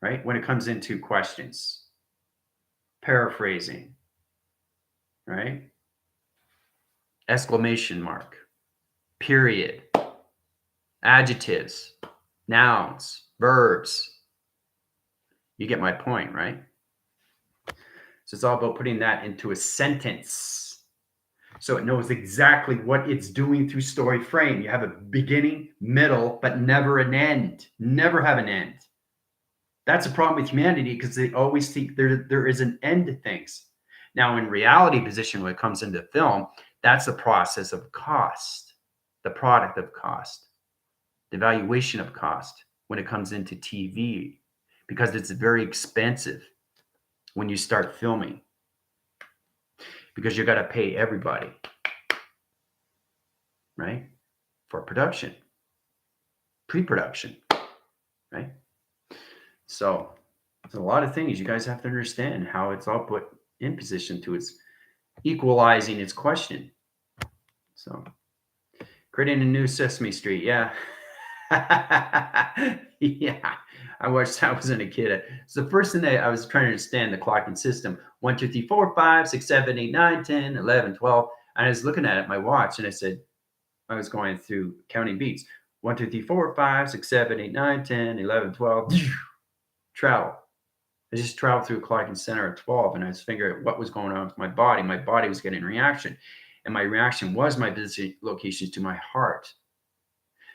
right? When it comes into questions, paraphrasing, right? Exclamation mark, period, adjectives, nouns, verbs. You get my point, right? So it's all about putting that into a sentence. So it knows exactly what it's doing through story frame. You have a beginning, middle, but never an end. Never have an end. That's a problem with humanity because they always think there is an end to things. Now, in reality position, when it comes into film, that's the process of cost, the product of cost, the valuation of cost when it comes into TV, because it's very expensive when you start filming, because you got to pay everybody, right? For production, pre-production, right? So there's a lot of things you guys have to understand how it's all put in position to its equalizing its question. So creating a new Sesame Street, yeah. Yeah, I watched that was a kid. It's the first thing that I was trying to understand the clocking system. 1, 2, 3, 4, 5, 6, 7, 8, 9, 10, 11, 12. And I was looking at my watch and I said, I was going through counting beats. 1, 2, 3, 4, 5, 6, 7, 8, 9, 10, 11, 12. Travel. I just traveled through a clocking center at 12 and I was figuring what was going on with my body. My body was getting a reaction. And my reaction was my visit locations to my heart.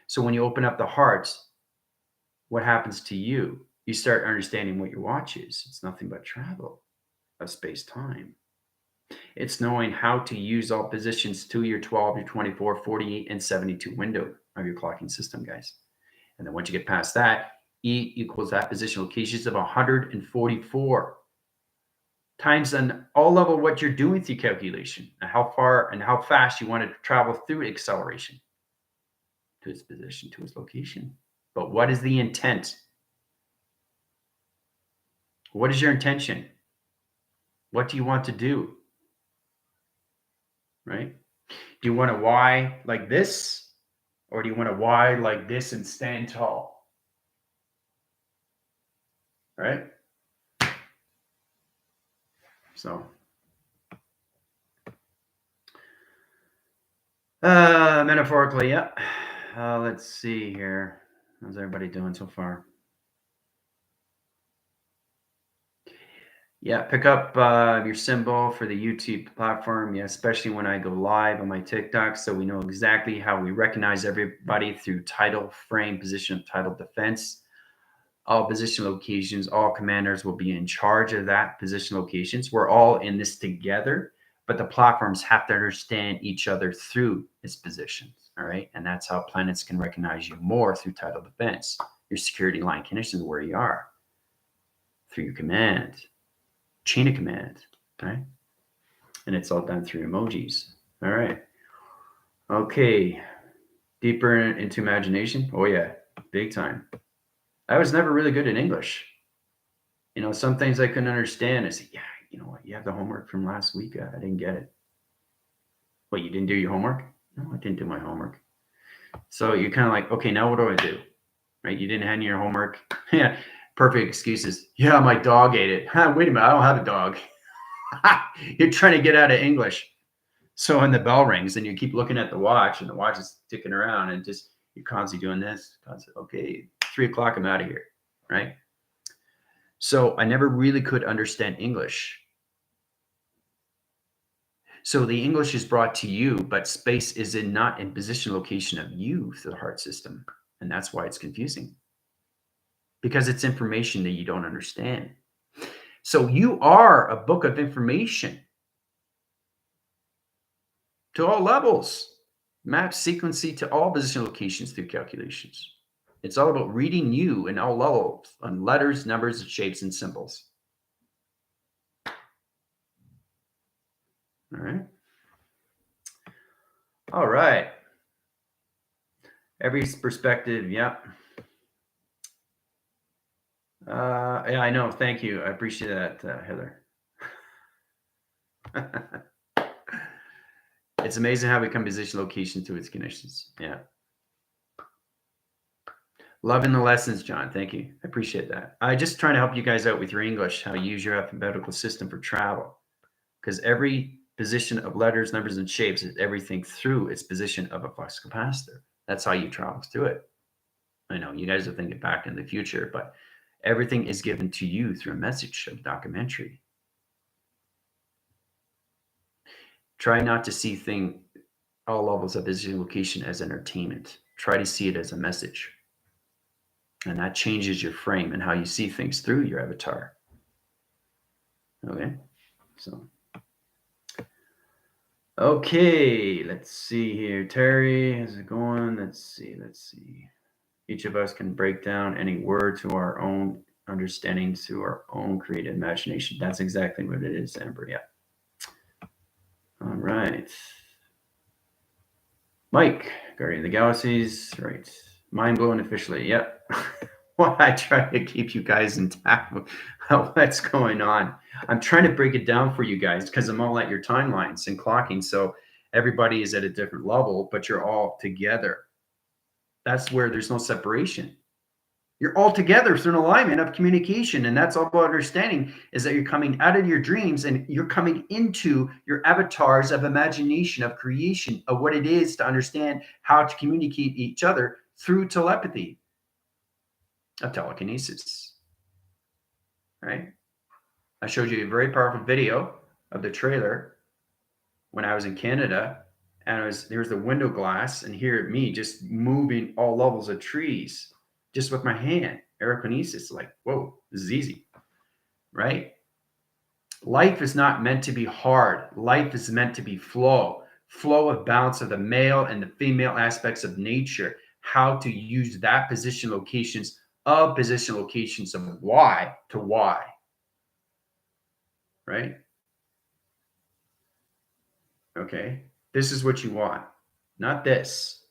So when you open up the heart, what happens to you? You start understanding what your watch is. It's nothing but travel of space-time. It's knowing how to use all positions to your 12, your 24, 48, and 72 window of your clocking system, guys. And then once you get past that, E equals that position locations of 144 times on all level what you're doing through calculation and how far and how fast you want to travel through acceleration to its position, to its location. But what is the intent? What is your intention? What do you want to do? Right? Do you want a Y like this? Or do you want a Y like this and stand tall? Right? So, metaphorically, yeah. Let's see here. How's everybody doing so far? Yeah, pick up your symbol for the YouTube platform. Yeah, especially when I go live on my TikTok, so we know exactly how we recognize everybody through title, frame, position of title, defense. All position locations, all commanders will be in charge of that position locations. We're all in this together, but the platforms have to understand each other through its positions. All right, and that's how planets can recognize you more through title defense. Your security line conditions where you are through your command. Chain of command, right? And it's all done through emojis. All right. Okay. Deeper into imagination. Oh, yeah. Big time. I was never really good at English. You know, some things I couldn't understand. I said, yeah, you know what? You have the homework from last week. I didn't get it. What, you didn't do your homework? No, I didn't do my homework. So you're kind of like, okay, now what do I do? Right? You didn't hand your homework. Yeah. Perfect excuses. Yeah, my dog ate it. Wait a minute. I don't have a dog. You're trying to get out of English. So when the bell rings and you keep looking at the watch and the watch is ticking around and just you're constantly doing this, constantly, okay, 3 o'clock, I'm out of here, right? So I never really could understand English. So the English is brought to you, but space is not in position location of you through the heart system. And that's why it's confusing. Because it's information that you don't understand. So you are a book of information to all levels. Map sequencing to all position locations through calculations. It's all about reading you in all levels on letters, numbers, shapes, and symbols. All right. All right. Every perspective, yep. Yeah, I know. Thank you. I appreciate that, Heather. It's amazing how we can position location to its conditions. Yeah. Loving the lessons, John. Thank you. I appreciate that. I just trying to help you guys out with your English, how to use your alphabetical system for travel. Because every position of letters, numbers, and shapes, everything through its position of a flux capacitor. That's how you travel through it. I know you guys are thinking back in the future, but everything is given to you through a message of documentary. Try not to see all levels of position location as entertainment. Try to see it as a message. And that changes your frame and how you see things through your avatar. Okay, so. Okay, let's see here. Terry, how's it going? Let's see. Each of us can break down any word to our own understanding, to our own creative imagination. That's exactly what it is, Amber. Yeah. All right. Mike, Guardian of the Galaxies. Right. Mind blowing officially. Yep. Well, I try to keep you guys intact with what's going on. I'm trying to break it down for you guys because I'm all at your timelines and clocking. So everybody is at a different level, but you're all together. That's where there's no separation. You're all together through an alignment of communication. And that's all about understanding, is that you're coming out of your dreams and you're coming into your avatars of imagination, of creation, of what it is to understand how to communicate each other through telepathy, of telekinesis. Right? I showed you a very powerful video of the trailer when I was in Canada, and there was the window glass, and here me just moving all levels of trees just with my hand. AEROKINESIS, like, whoa, this is easy, right? Life is not meant to be hard. Life is meant to be flow of balance of the male and the female aspects of nature. How to use that position locations of why to why, right? Okay, this is what you want, not this,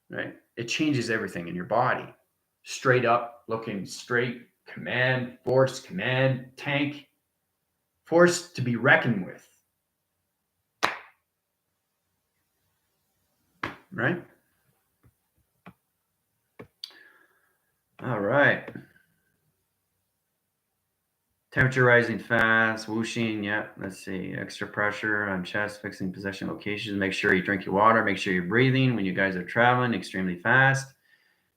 right? It changes everything in your body. Straight up, looking straight, command, force, command, tank, force to be reckoned with, right? All right. Temperature rising fast, whooshing. Yeah, let's see. Extra pressure on chest, fixing position locations. Make sure you drink your water. Make sure you're breathing when you guys are traveling extremely fast.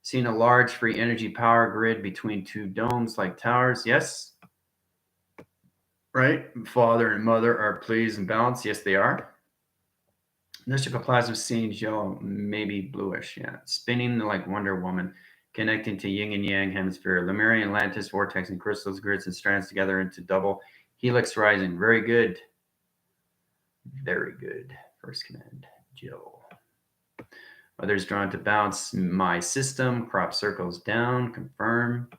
Seeing a large free energy power grid between two domes like towers. Yes. Right? Father and mother are pleased and balanced. Yes, they are. Initial plasma scenes yellow, maybe bluish. Yeah. Spinning like Wonder Woman, connecting to yin and yang hemisphere. Lemuria and Atlantis, vortex and crystals, grids and strands together into double helix rising. Very good. Very good. First command, Jill. Others drawn to bounce my system. Crop circles down. Confirm.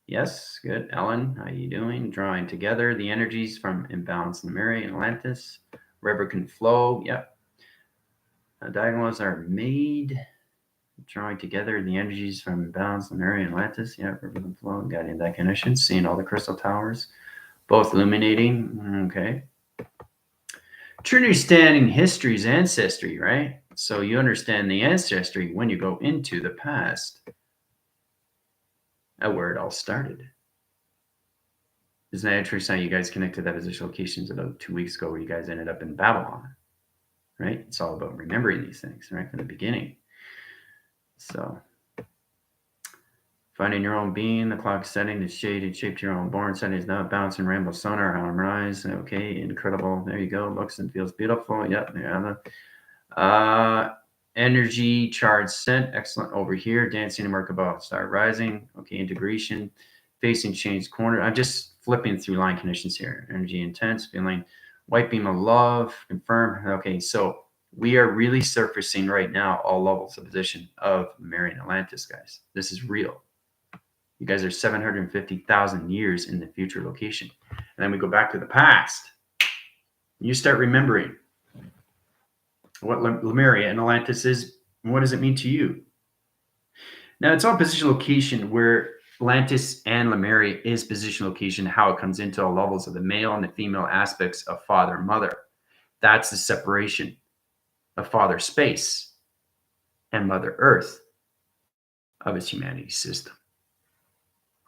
Yes, good. Ellen, how you doing? Drawing together the energies from imbalance Lemuria and Atlantis. River can flow. Yep. Diagonals are made. Drawing together the energies from imbalance Lemuria and Atlantis. Yep. River can flow. Got in that connection. Seeing all the crystal towers. Both illuminating. Okay. True understanding history's ancestry, right? So you understand the ancestry when you go into the past, where it all started. Isn't that interesting how you guys connected that position locations about 2 weeks ago where you guys ended up in Babylon, right? It's all about remembering these things, right, from the beginning. So finding your own being, the clock setting, the shade and shape to your own born setting is now bouncing rainbow sonar, harmonize. Okay, incredible. There you go. Looks and feels beautiful. Yep. Energy charge sent. Excellent over here. Dancing and Merkabah. Start rising. Okay, integration. Facing change corner. I'm just flipping through line conditions here. Energy intense. Feeling white beam of love. Confirm. Okay, so we are really surfacing right now all levels of position of Lemuria and Atlantis, guys. This is real. You guys are 750,000 years in the future location. And then we go back to the past. You start remembering what Lemuria and Atlantis is, and what does it mean to you? Now, it's all position location where Atlantis and Lemuria is position location, how it comes into all levels of the male and the female aspects of father and mother. That's the separation of father space and mother earth of its humanity system.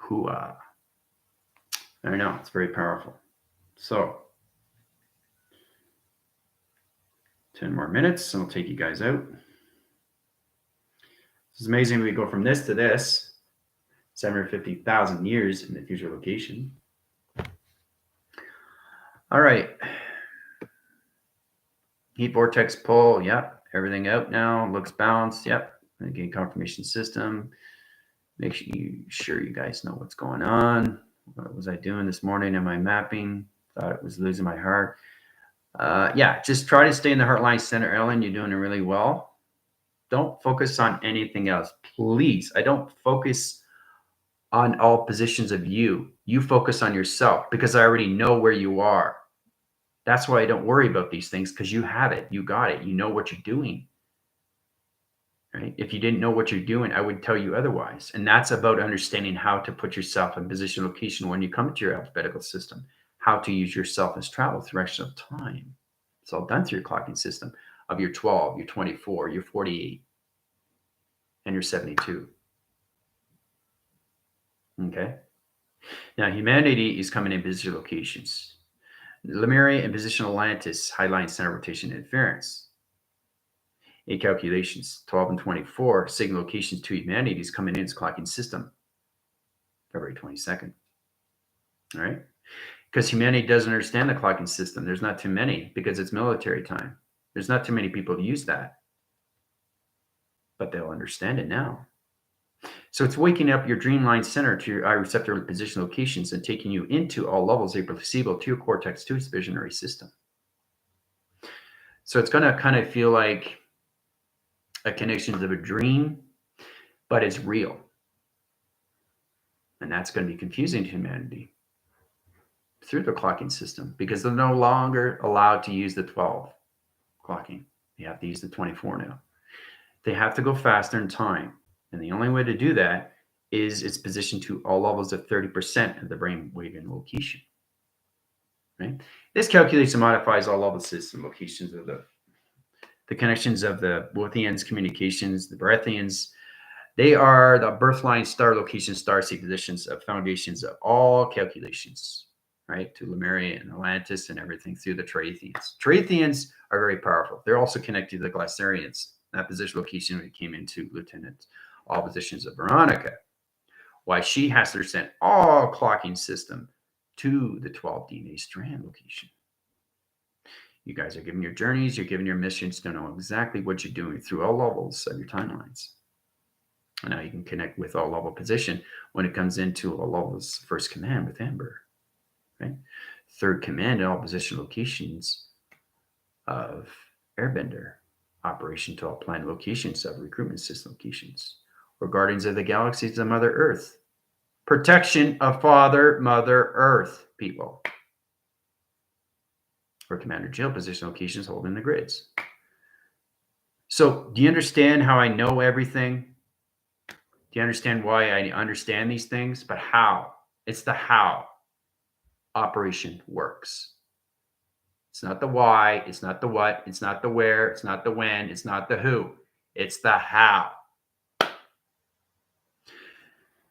Hooah. I know, it's very powerful. So, 10 more minutes, and I'll take you guys out. It's amazing we go from this to this, 750,000 years in the future location. All right. Heat vortex pull, yep. Everything out now, looks balanced, yep. Again, confirmation system. Make sure you guys know what's going on. What was I doing this morning? Am I mapping? Thought it was losing my heart. Yeah, just try to stay in the heartline center, Ellen. You're doing it really well. Don't focus on anything else, please. I don't focus on all positions of you. You focus on yourself because I already know where you are. That's why I don't worry about these things, because you have it. You got it. You know what you're doing. Right? If you didn't know what you're doing, I would tell you otherwise. And that's about understanding how to put yourself in position location when you come to your alphabetical system, how to use yourself as travel direction of time. It's all done through your clocking system of your 12, your 24, your 48, and your 72. Okay. Now, humanity is coming in position locations. Lemuria and position Atlantis, high line center rotation interference. 8 calculations, 12 and 24, signal locations to humanity is coming in its clocking system, February 22nd. All right. Because humanity doesn't understand the clocking system. There's not too many because it's military time. There's not too many people who use that. But they'll understand it now. So it's waking up your dreamline center to your eye receptor position locations and taking you into all levels of your placebo to your cortex 2 visionary system. So it's going to kind of feel like a connection of a dream, but it's real. And that's going to be confusing to humanity through the clocking system because they're no longer allowed to use the 12 clocking. They have to use the 24 now. They have to go faster in time. And the only way to do that is it's positioned to all levels of 30% of the brainwave in location. Right? This calculates and modifies all level system locations of the connections of the Boathians communications, the breathains. They are the birthline star location, star seed positions of foundations of all calculations, right? To Lemuria and Atlantis and everything through the trianthians. Trianthians are very powerful. They're also connected to the Glaciarians. That position location we came into Lieutenant, all positions of Veronica. Why she has to understand all clocking system to the 12 DNA strand location. You guys are giving your journeys, you're giving your missions to know exactly what you're doing through all levels of your timelines. And now you can connect with all level position when it comes into all levels first command with Amber. Right? Third command in all position locations of Airbender. Operation to all planned locations of recruitment system locations. Or Guardians of the Galaxies of Mother Earth. Protection of Mother Earth, people. Or Commander Jill position locations holding the grids. So do you understand how I know everything? Do you understand why I understand these things? But how? It's the how operation works. It's not the why, it's not the what, it's not the where, it's not the when, it's not the who. It's the how.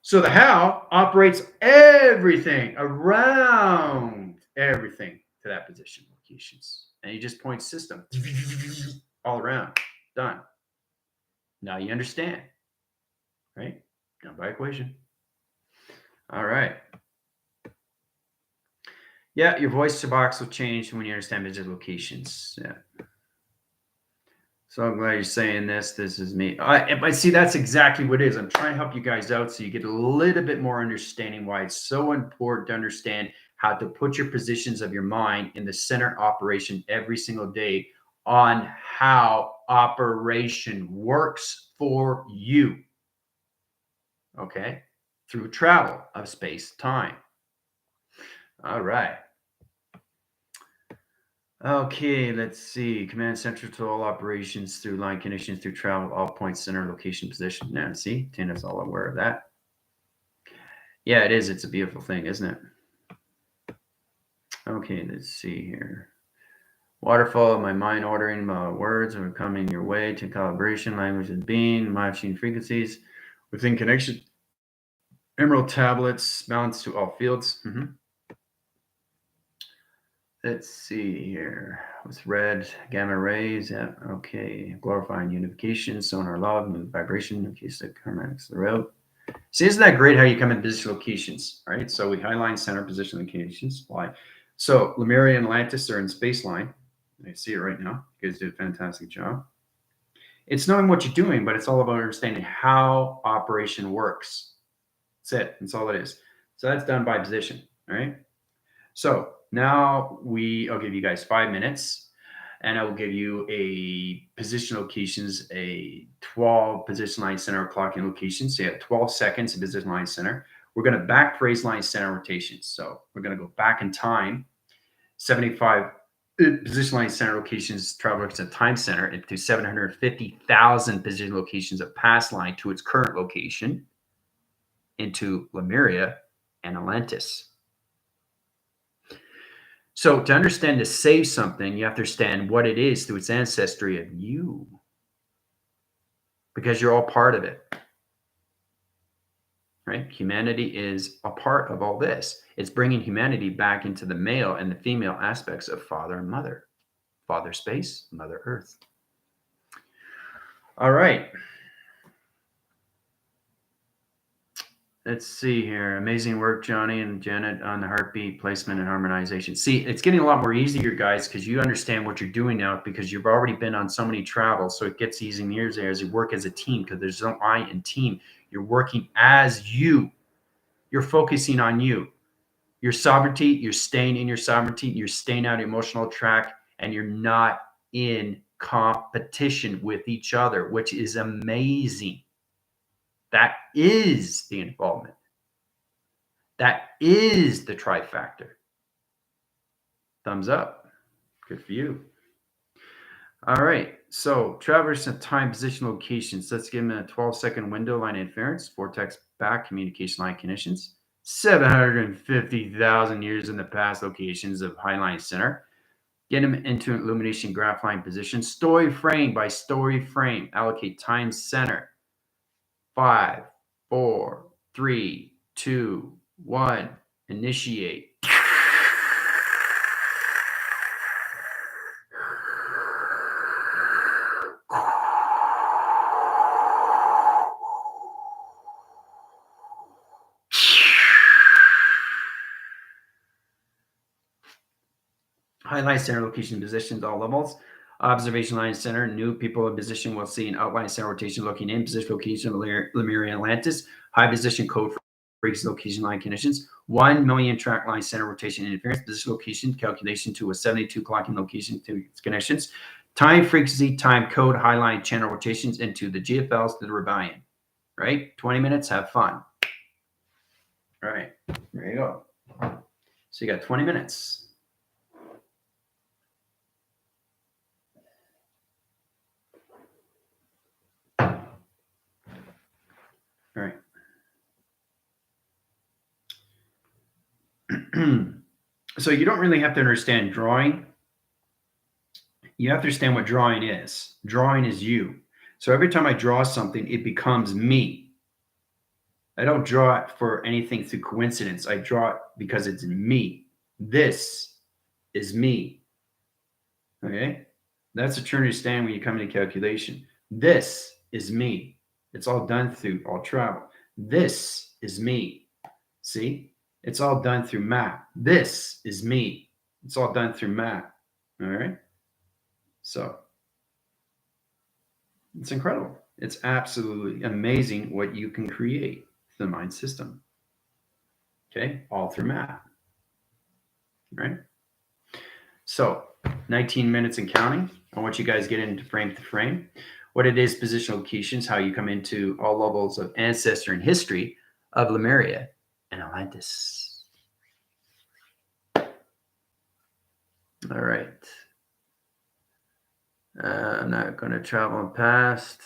So the how operates everything around everything to that position locations. And you just point system all around. Done. Now you understand. Right? Down by equation. All right. Yeah, your voice box will change when you understand business locations. Yeah. So I'm glad you're saying this. This is me. I see that's exactly what it is. I'm trying to help you guys out so you get a little bit more understanding why it's so important to understand how to put your positions of your mind in the center operation every single day on how operation works for you. Okay? Through travel of space time. All right. Okay, let's see. Command central to all operations through line connections, through travel, all points, center, location, position. Now, see, Tina's all aware of that. Yeah, it is. It's a beautiful thing, isn't it? Okay, let's see here. Waterfall, my mind ordering my words are coming your way to calibration, language is being, matching frequencies within connection. Emerald tablets, balance to all fields. Let's see here. What's red? Gamma rays. Yeah. Okay. Glorifying unification, sonar log, move vibration, acoustic harmonics throughout. See, isn't that great how you come in position locations? Right. So we highline center position locations. Why? So Lemuria and Atlantis are in space line. I see it right now. You guys did a fantastic job. It's knowing what you're doing, but it's all about understanding how operation works. That's it. That's all it is. So that's done by position. All right. So now I'll give you guys 5 minutes and I will give you a position locations, a 12 position line center clocking locations. So you have 12 seconds of position line center. We're going to back phrase line center rotations. So we're going to go back in time, 75 position line center locations travel to time center into 750,000 position locations of past line to its current location into Lemuria and Atlantis. So to understand to save something, you have to understand what it is through its ancestry of you, because you're all part of it, right? Humanity is a part of all this. It's bringing humanity back into the male and the female aspects of father and mother, father space, mother earth. All right. Let's see here. Amazing work, Johnny and Janet, on the heartbeat placement and harmonization. See, it's getting a lot more easier, guys, because you understand what you're doing now because you've already been on so many travels. So it gets easier as you work as a team because there's no I in team. You're working as you. You're focusing on you. Your sovereignty, you're staying in your sovereignty. You're staying out emotional track, and you're not in competition with each other, which is amazing. That is the involvement. That is the trifactor. Thumbs up. Good for you. All right. So traverse and time position locations. Let's give them a 12-second window line inference. Vortex back communication line conditions. 750,000 years in the past locations of Highline Center. Get them into illumination graph line position. Story frame by story frame. Allocate time center. 5, 4, 3, 2, 1. Initiate. Highlight center location positions, all levels. Observation line center, new people in position will see an outline center rotation looking in position location of Lemuria and Atlantis. High position code for frequency location line conditions. 1 million track line center rotation interference, position location calculation to a 72 clocking location to its connections. Time frequency, time code, highline channel rotations into the GFLs to the rebellion. Right? 20 minutes, have fun. All right, there you go. So you got 20 minutes. All right. So you don't really have to understand drawing. You have to understand what drawing is. Drawing is you. So every time I draw something, it becomes me. I don't draw it for anything through coincidence. I draw it because it's me. This is me. Okay? That's a turn to stand when you come into calculation. This is me. It's all done through all travel. This is me. See? It's all done through math. This is me. It's all done through math. All right? So it's incredible. It's absolutely amazing what you can create with the mind system. Okay? All through math. Right? So 19 minutes and counting. I want you guys to get into frame to frame. What it is, positional locations, how you come into all levels of ancestor and history of Lemuria and Atlantis. All right. I'm not going to travel in past.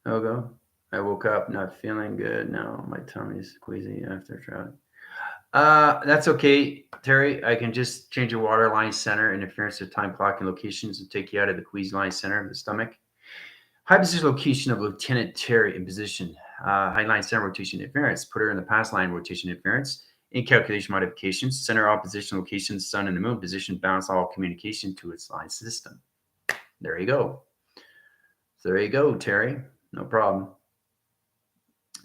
Ogo. I woke up not feeling good. No, my tummy's queasy after traveling. That's okay, Terry. I can just change your water line center interference to time clock and locations and take you out of the queasy line center of the stomach. High position location of Lieutenant Terry in position. High line center rotation interference. Put her in the past line rotation interference. In calculation modifications, center opposition locations, sun and the moon position balance all communication to its line system. There you go. There you go, Terry. No problem.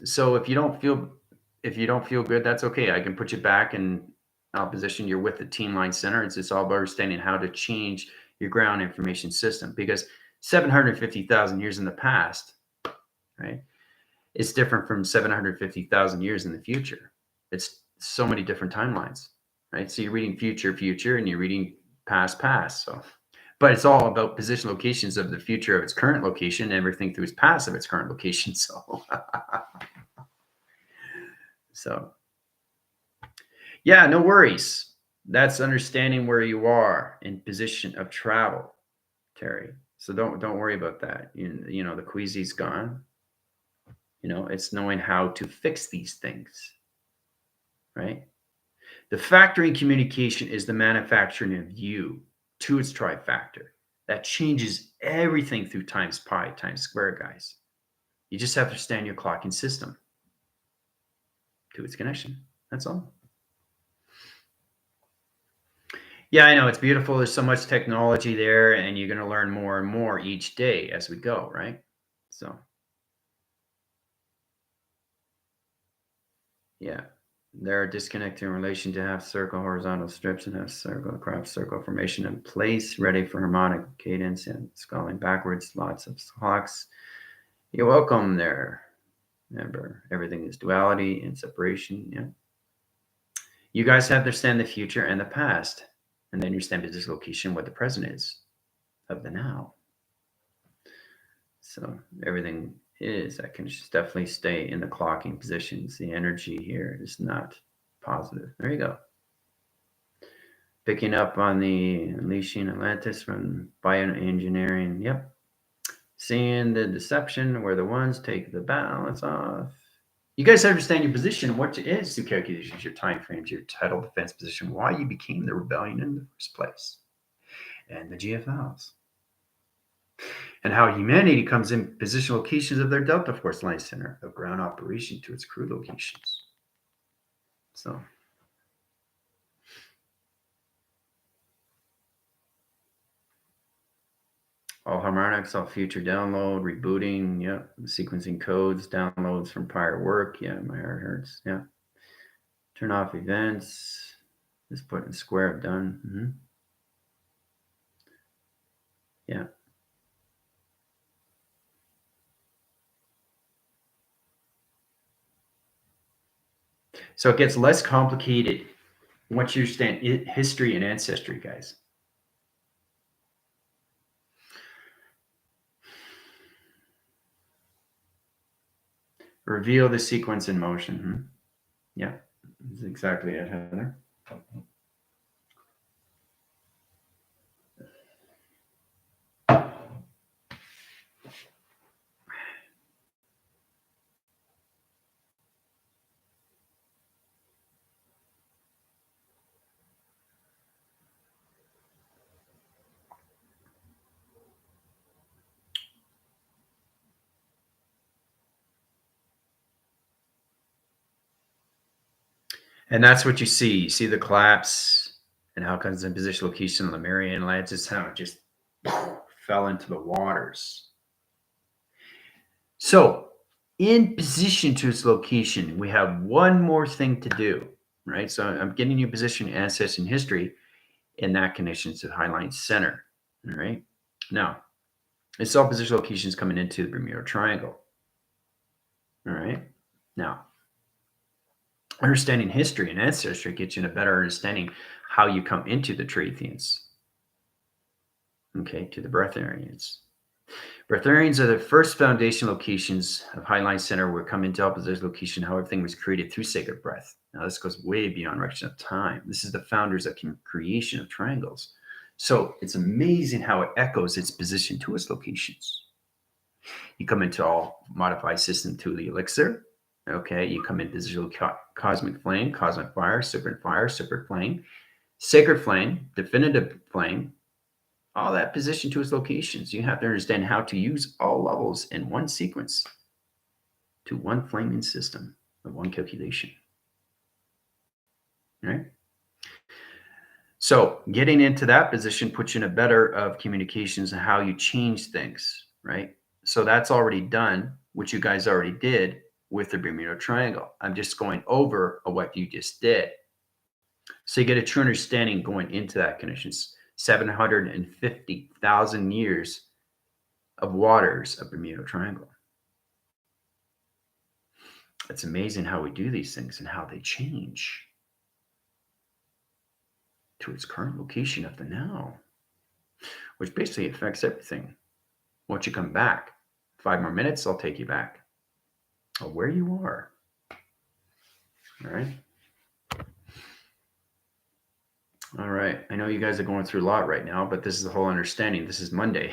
So if you don't feel good, that's okay. I can put you back in opposition. You're with the team line center. It's all about understanding how to change your ground information system, because 750,000 years in the past, right? It's different from 750,000 years in the future. It's so many different timelines, right? So you're reading future, and you're reading past. So, but it's all about position locations of the future of its current location, and everything through its past of its current location. So yeah, no worries. That's understanding where you are in position of travel, Terry. So don't worry about that. You know, the queasy's gone. You know, it's knowing how to fix these things, right? The factoring communication is the manufacturing of you to its trifactor. That changes everything through times pi times square, guys. You just have to understand your clocking system to its connection. That's all. Yeah, I know. It's beautiful. There's so much technology there, and you're going to learn more and more each day as we go, right? So, yeah. They're disconnected in relation to half circle horizontal strips and half circle crop circle formation in place, ready for harmonic cadence and sculling backwards. Lots of clocks. You're welcome there. Remember, everything is duality and separation. Yeah. You guys have to understand the future and the past, and then you understand this location, what the present is of the now. So everything is, I can just definitely stay in the clocking positions. The energy here is not positive. There you go. Picking up on the Lemuria and Atlantis from bioengineering. Yep. Seeing the deception where the ones take the balance off. You guys understand your position, what it is through calculations, your time frames, your title defense position, why you became the rebellion in the first place, and the GFLs. And how humanity comes in position locations of their Delta Force line center of ground operation to its crew locations. So all harmonics, all future download, rebooting, yeah, sequencing codes, downloads from prior work, yeah, my heart hurts, yeah. Turn off events, just put in square, done. Mm-hmm. Yeah. So it gets less complicated once you understand history and ancestry, guys. Reveal the sequence in motion. Hmm? Yeah, that's exactly it, Heather. And that's what you see. You see the collapse and how it comes in position location on the Lemuria and Atlantis, how it just fell into the waters. So, in position to its location, we have one more thing to do, right? So, I'm getting you position, ancestry, and history, and that connection to the Highline Center, all right? Now, it's all position locations coming into the Bermuda Triangle, all right? Now, understanding history and ancestry gets you in a better understanding how you come into the trianthians, okay, to the breathains. Breathains are the first foundation locations of Highline Center where come into opposite location how everything was created through sacred breath. Now, this goes way beyond rection of time. This is the founders of creation of triangles. So it's amazing how it echoes its position to its locations. You come into all modified system to the elixir. Okay, you come into digital cosmic flame, cosmic fire, super flame, sacred flame, definitive flame, all that position to its locations. You have to understand how to use all levels in one sequence to one flaming system of one calculation. right? So getting into that position puts you in a better of communications and how you change things, right? So that's already done, which you guys already did with the Bermuda Triangle. I'm just going over what you just did. So you get a true understanding going into that conditions. 750,000 years of waters of Bermuda Triangle. It's amazing how we do these things and how they change to its current location of the now, which basically affects everything. Once you come back, 5 more minutes, I'll take you back where you are. All right. All right. I know you guys are going through a lot right now, but this is the whole understanding. This is Monday.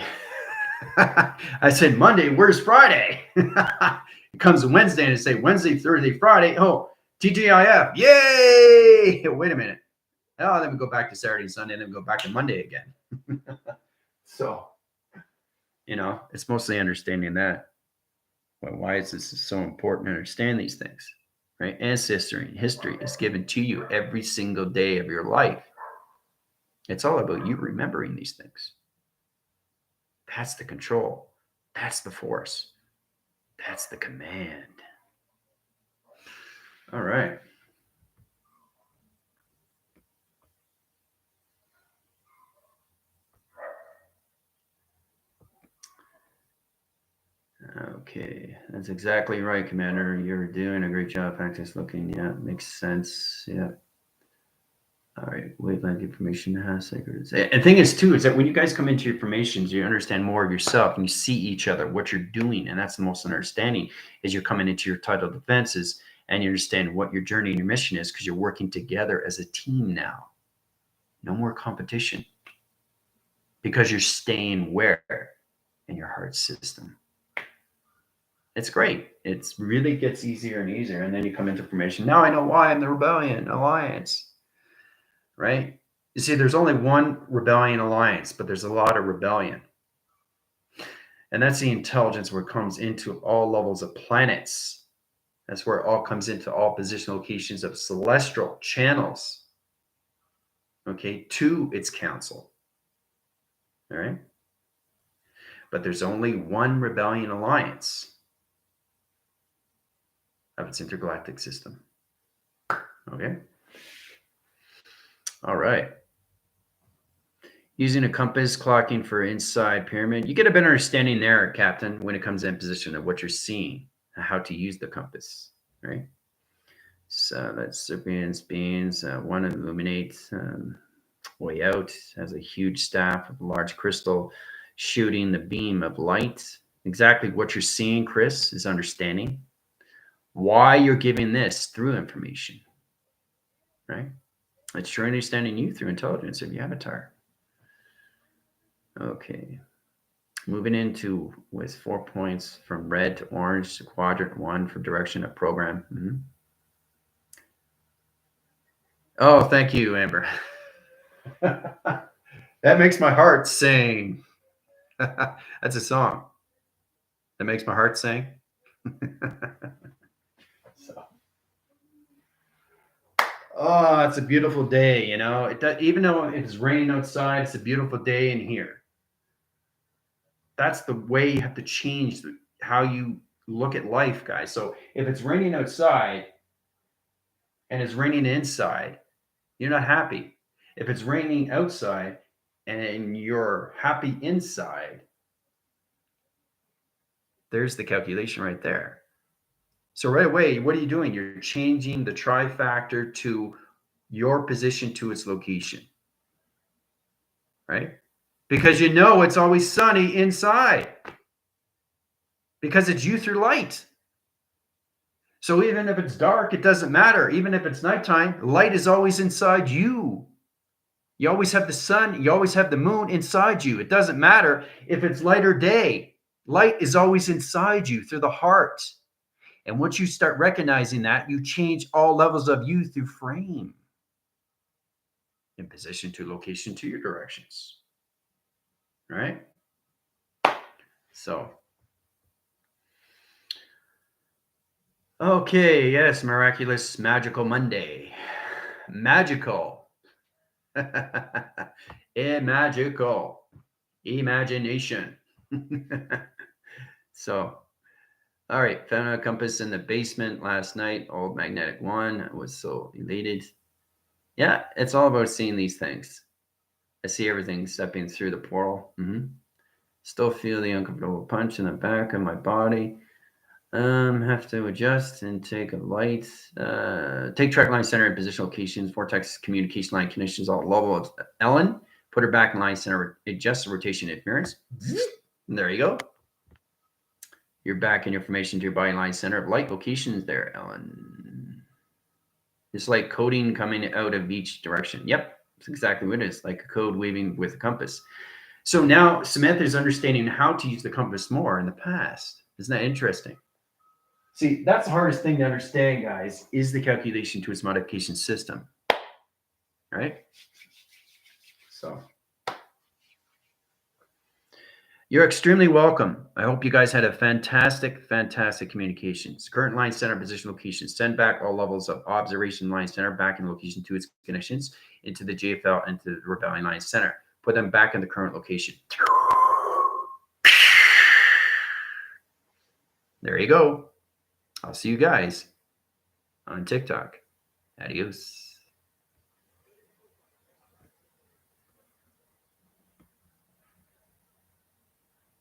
I said Monday, where's Friday? It comes to Wednesday and I say Wednesday, Thursday, Friday. Oh, TGIF. Yay! Wait a minute. Oh, then we go back to Saturday and Sunday, and then we go back to Monday again. So, it's mostly understanding that. Why is this so important to understand these things, right? Ancestry and history is given to you every single day of your life. It's all about you remembering these things. That's the control. That's the force. That's the command. All right. Okay, that's exactly right, Commander. You're doing a great job. Practice looking. Yeah, makes sense. Yeah. All right, wavelength information has sacred. And the thing is, too, is that when you guys come into your formations, you understand more of yourself and you see each other, what you're doing. And that's the most understanding is you're coming into your title defenses and you understand what your journey and your mission is because you're working together as a team now. No more competition because you're staying where? In your heart system. It's great. It's really gets easier and easier. And then you come into formation. Now I know why I'm the Rebellion Alliance, right? You see, there's only one rebellion alliance, but there's a lot of rebellion. And that's the intelligence where it comes into all levels of planets. That's where it all comes into all position locations of celestial channels, okay, to its council. All right? But there's only one rebellion alliance of its intergalactic system. Okay? All right. Using a compass, clocking for inside pyramid. You get a better understanding there, Captain, when it comes in position of what you're seeing and how to use the compass, right? So that's serpents, beings. One illuminates way out, has a huge staff of a large crystal shooting the beam of light. Exactly what you're seeing, Chris, is understanding why you're giving this through information, right? It's true understanding you through intelligence of your avatar. Okay. Moving into with 4 points from red to orange to quadrant 1 for direction of program. Mm-hmm. Oh, thank you, Amber. That makes my heart sing. That's a song. That makes my heart sing. So. Oh, it's a beautiful day, even though it's raining outside, it's a beautiful day in here. That's the way you have to change how you look at life, guys. So if it's raining outside and it's raining inside, you're not happy. If it's raining outside and you're happy inside, there's the calculation right there. So right away, what are you doing? You're changing the trifactor to your position to its location, right? Because it's always sunny inside because it's you through light. So even if it's dark, it doesn't matter. Even if it's nighttime, light is always inside you. You always have the sun. You always have the moon inside you. It doesn't matter if it's light or day. Light is always inside you through the heart. And once you start recognizing that, you change all levels of you through frame. In position to location to your directions. Right? So. Okay, yes, miraculous, magical Monday. Magical. Magical. Imagination. So, all right. Found a compass in the basement last night. Old magnetic one. I was so elated. Yeah, it's all about seeing these things. I see everything stepping through the portal. Still feel the uncomfortable punch in the back of my body. Have to adjust and take a light. Take track line center and position locations. Vortex communication line connections all level of Ellen. Put her back in line center. Adjust the rotation interference. And there you go. You're back in your formation to your body line center of light locations there, Ellen. It's like coding coming out of each direction. Yep, that's exactly what it is. Like a code waving with a compass. So now Samantha is understanding how to use the compass more in the past. Isn't that interesting? See, that's the hardest thing to understand, guys, is the calculation to its modification system. Right? So you're extremely welcome. I hope you guys had a fantastic communications. Current line center position location. Send back all levels of observation line center back in location to its connections into the JFL and to the rebellion line center. Put them back in the current location. There you go. I'll see you guys on TikTok. Adios.